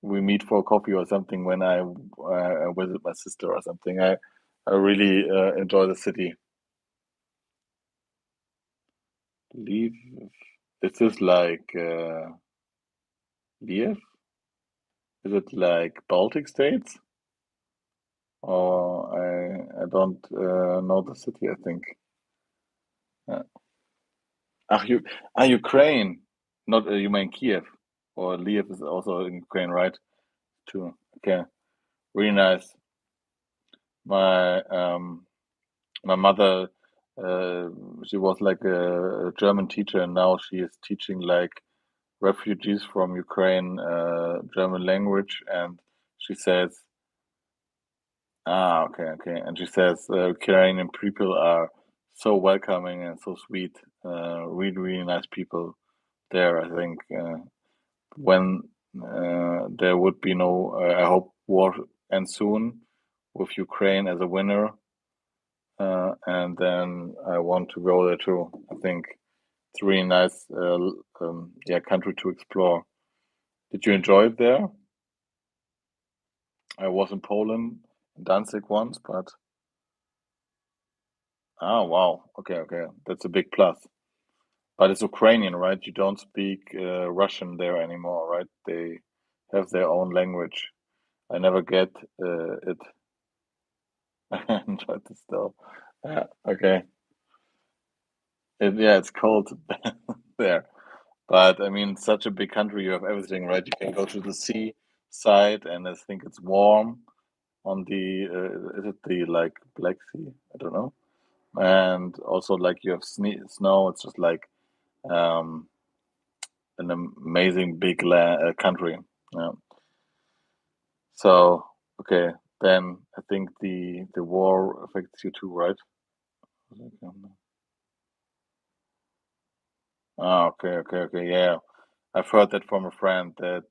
we meet for coffee or something when I visit my sister or something. I really enjoy the city. Leave. Is this like Liev? Is it like Baltic states? Or I don't know the city, I think. Uh, you Ukraine. Not you mean Kiev or Liev is also in Ukraine, right? Too. Okay, really nice. My my mother, uh, she was like a German teacher, and now she is teaching like refugees from Ukraine German language, and she says, okay, okay, and she says Ukrainian people are so welcoming and so sweet, really nice people there. I think when there would be no, I hope war ends soon with Ukraine as a winner. and then I want to go there too. I think it's a really nice, yeah, country to explore. Did you enjoy it there? I was in Poland, in Danzig once, but wow, okay, okay, that's a big plus. But it's Ukrainian, right? You don't speak Russian there anymore, right? They have their own language. I never get it. I enjoyed it still. Yeah, okay. Yeah, it's cold there. But I mean, such a big country, you have everything, right? You can go to the sea side, and I think it's warm on the, is it the like Black Sea? I don't know. And also, like, you have snow. It's just like um, an amazing big country. Yeah. So, okay, then I think the war affects you too, right? Okay, okay, okay. Yeah, I've heard that from a friend that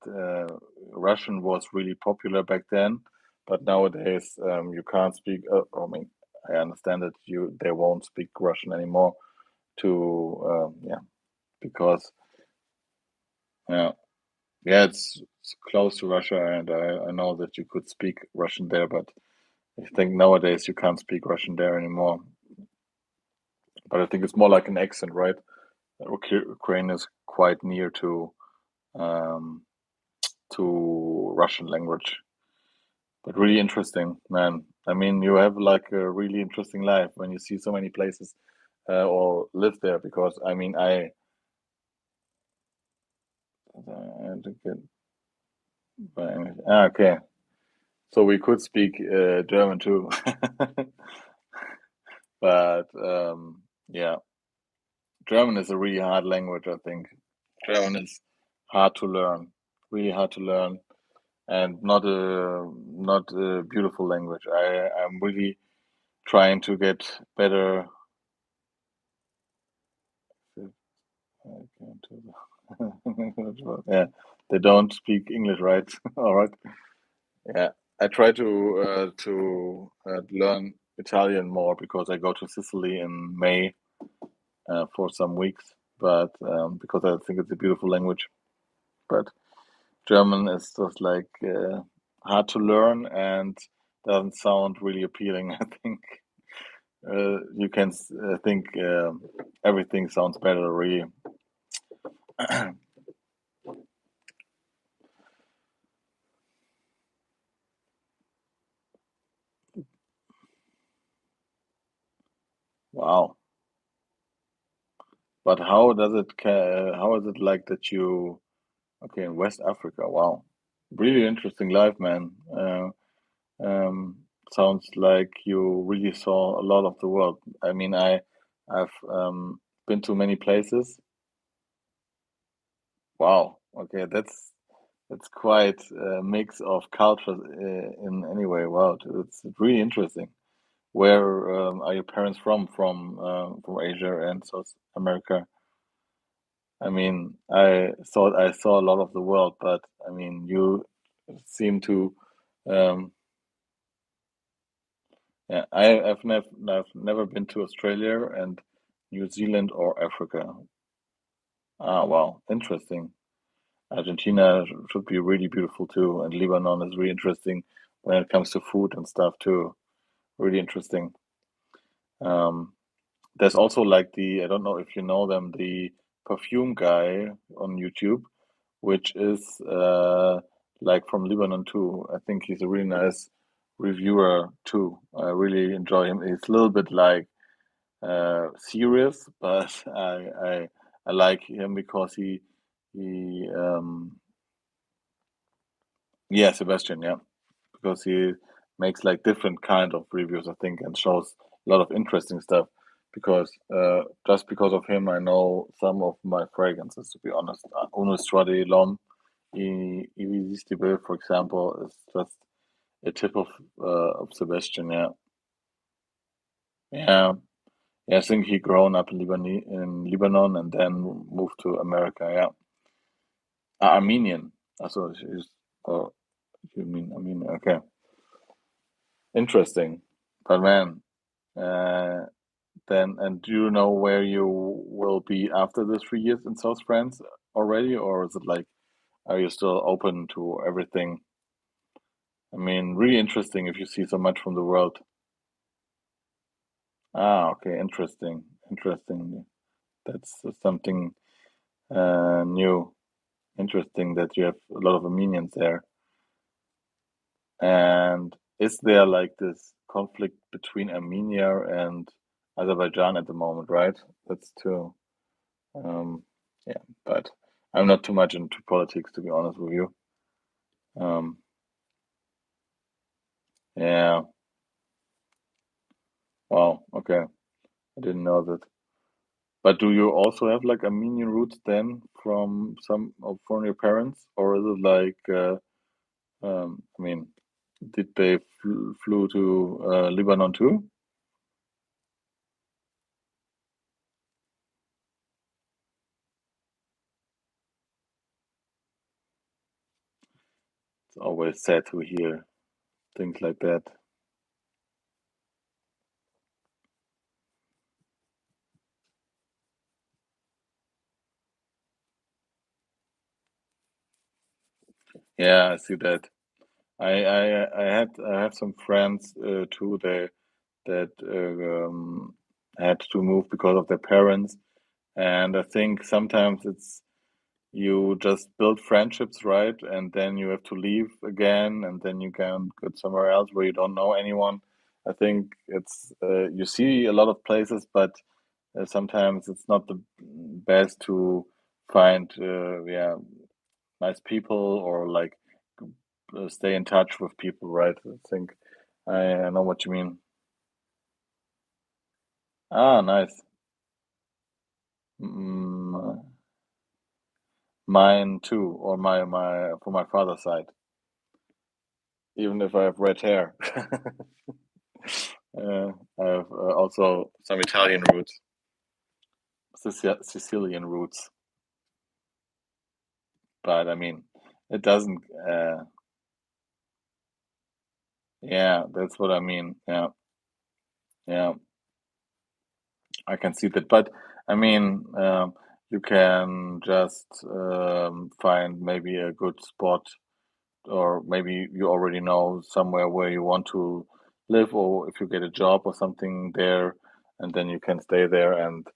Russian was really popular back then, but nowadays you can't speak. I mean, I understand that they won't speak Russian anymore to yeah, because yeah, yeah, it's close to Russia, and I know that you could speak Russian there, but I think nowadays you can't speak Russian there anymore. But I think it's more like an accent, right? Ukraine is quite near um, to Russian language. But really interesting, man. I mean, you have like a really interesting life when you see so many places or live there. Because I mean, okay. So we could speak German too, but yeah, German is a really hard language. I think German is hard to learn, really hard to learn, and not a beautiful language. I'm really trying to get better. Yeah, they don't speak English, right? All right. Yeah, I try to learn Italian more because I go to Sicily in May for some weeks, but because I think it's a beautiful language. But German is just like hard to learn and doesn't sound really appealing. I think you can think everything sounds better, really. Wow. But how is it like that you, okay, in West Africa? Wow. Really interesting life, man. Um, sounds like you really saw a lot of the world. I mean, I've been to many places. Wow. Okay, that's quite a mix of cultures in any way. Wow, it's really interesting. Where are your parents from? From Asia and South America? I mean, I thought I saw a lot of the world, but I mean, you seem to, um, yeah, I've never been to Australia and New Zealand or Africa. Wow, interesting. Argentina should be really beautiful too, and Lebanon is really interesting when it comes to food and stuff too. Really interesting. Um, there's also like I don't know if you know them, the perfume guy on YouTube, which is like from Lebanon too. I think he's a really nice reviewer too. I really enjoy him. He's a little bit like serious, but I like him because he yeah, Sebastian, yeah, because he makes like different kind of reviews, I think, and shows a lot of interesting stuff. Because just because of him, I know some of my fragrances. To be honest, Uno Strade L'Homme Irresistible, for example, is just a tip of Sebastian. Yeah, yeah, yeah. I think he grown up in Lebanon and then moved to America. Yeah, Armenian. Also, he's, oh, you mean Armenian? Okay, interesting. But man. Uh, then, and do you know where you will be after the 3 years in South France already, or is it like, are you still open to everything? I mean, really interesting if you see so much from the world. Ah, okay, interesting, interesting. That's something new. Interesting that you have a lot of Armenians there. And is there like this conflict between Armenia and Azerbaijan at the moment, right? That's too, um, yeah, but I'm not too much into politics, to be honest with you. Um, yeah, wow, okay, I didn't know that. But do you also have like Armenian roots then from some of from your parents, or is it like, I mean, did they flew to Lebanon too? It's always sad to hear things like that. Yeah, I see that. I have some friends too. They that had to move because of their parents, and I think sometimes it's you just build friendships, right? And then you have to leave again, and then you can go somewhere else where you don't know anyone. I think it's you see a lot of places, but sometimes it's not the best to find yeah, nice people or like stay in touch with people, right? I think I know what you mean. Ah, nice. Mm, mine too, or my for my father's side, even if I have red hair. I have also some Italian roots, Sicilian roots, but I mean, it doesn't. Yeah, that's what I mean. Yeah, yeah, I can see that. But I mean, you can just find maybe a good spot, or maybe you already know somewhere where you want to live, or if you get a job or something there, and then you can stay there and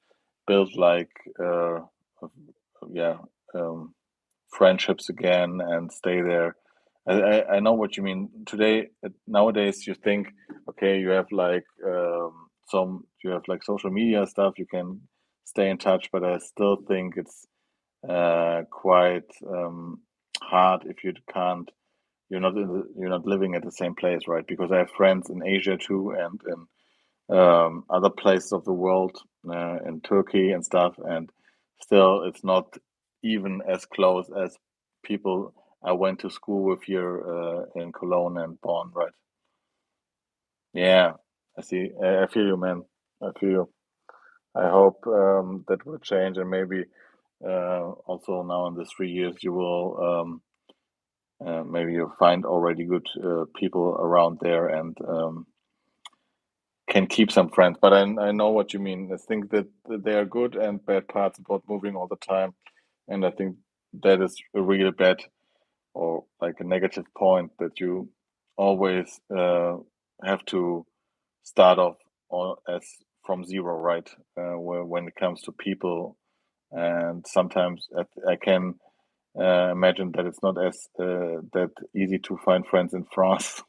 build like, yeah, um, friendships again and stay there. I know what you mean. Nowadays, you think, okay, you have like you have like social media stuff, you can stay in touch, but I still think it's quite hard if you can't. You're not living at the same place, right? Because I have friends in Asia too, and in other places of the world, in Turkey and stuff, and still it's not even as close as people I went to school with here in Cologne and Bonn, right? Yeah, I see. I feel you, man. I feel you. I hope that will change, and maybe also now in the 3 years you will maybe you'll find already good people around there and can keep some friends. But I know what you mean. I think that there are good and bad parts about moving all the time, and I think that is a real bad or like a negative point that you always have to start off all as from zero, right? When it comes to people, and sometimes I can imagine that it's not as that easy to find friends in France.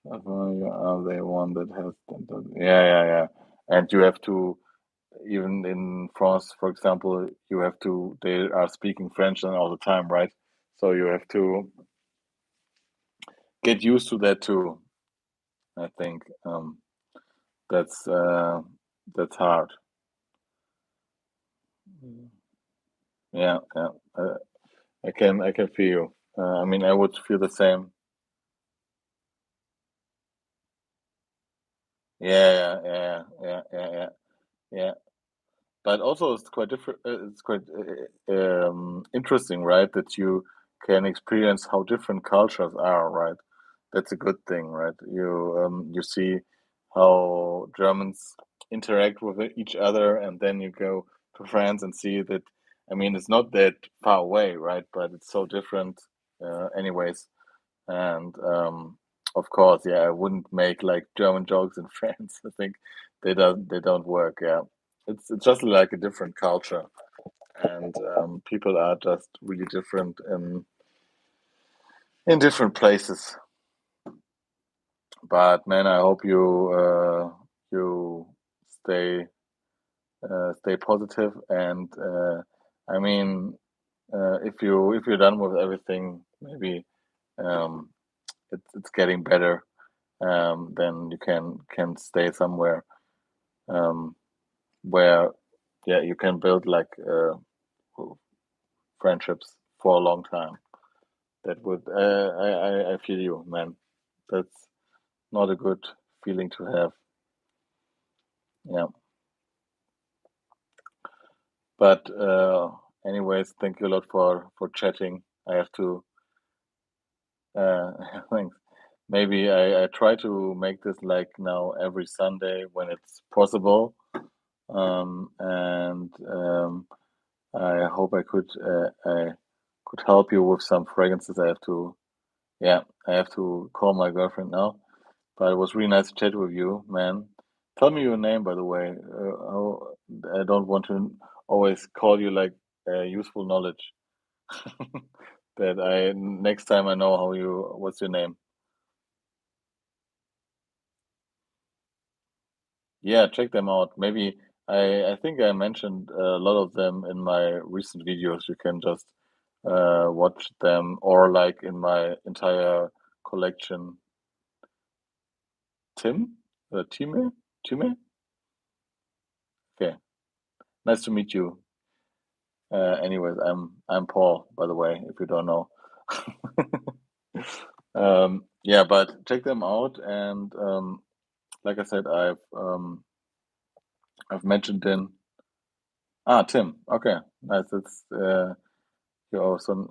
You are the one that has yeah, yeah, yeah. And you have to, even in France, for example, you have to, they are speaking French and all the time, right? So you have to get used to that too. I think that's that's hard. Yeah, yeah. I can feel you. I mean, I would feel the same. Yeah, yeah, yeah, yeah, yeah, yeah, yeah. But also, it's quite different. It's quite interesting, right? That you can experience how different cultures are, right? That's a good thing, right? You see how Germans interact with each other, and then you go to France and see that. I mean, it's not that far away, right? But it's so different, anyways. And of course, yeah, I wouldn't make like German jokes in France. I think they don't work. Yeah, it's just like a different culture, and people are just really different in different places. But man, I hope you stay stay positive, and I mean, if you're done with everything, maybe um, it's getting better. Then you can stay somewhere um, where yeah you can build like friendships for a long time. That would I feel you, man. That's not a good feeling to have. Yeah. But anyways, thank you a lot for chatting. I have to thanks. Maybe I try to make this like now every Sunday when it's possible. And I hope I could help you with some fragrances. I have to call my girlfriend now. But it was really nice to chat with you, man. Tell me your name, by the way. I don't want to always call you like useful knowledge. That I next time I know what's your name. Yeah, check them out. Maybe I think I mentioned a lot of them in my recent videos. You can just watch them or like in my entire collection. Tim? Time? Time? Okay. Nice to meet you. Anyways, I'm Paul, by the way, if you don't know. Yeah, but check them out, and like I said, I've mentioned in Tim. Okay, nice. You're also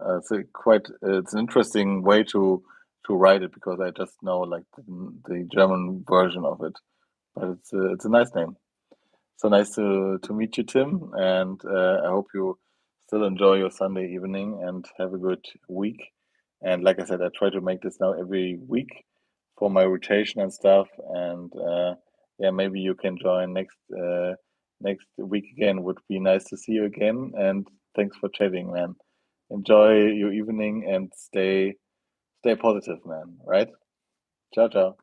it's an interesting way to write it because I just know like the German version of it, but it's a nice name. So nice to meet you, Tim, and I hope you still enjoy your Sunday evening and have a good week. And like I said, I try to make this now every week for my rotation and stuff. And yeah, maybe you can join next week again. Would be nice to see you again. And thanks for chatting, man. Enjoy your evening and stay positive, man. Right? Ciao, ciao.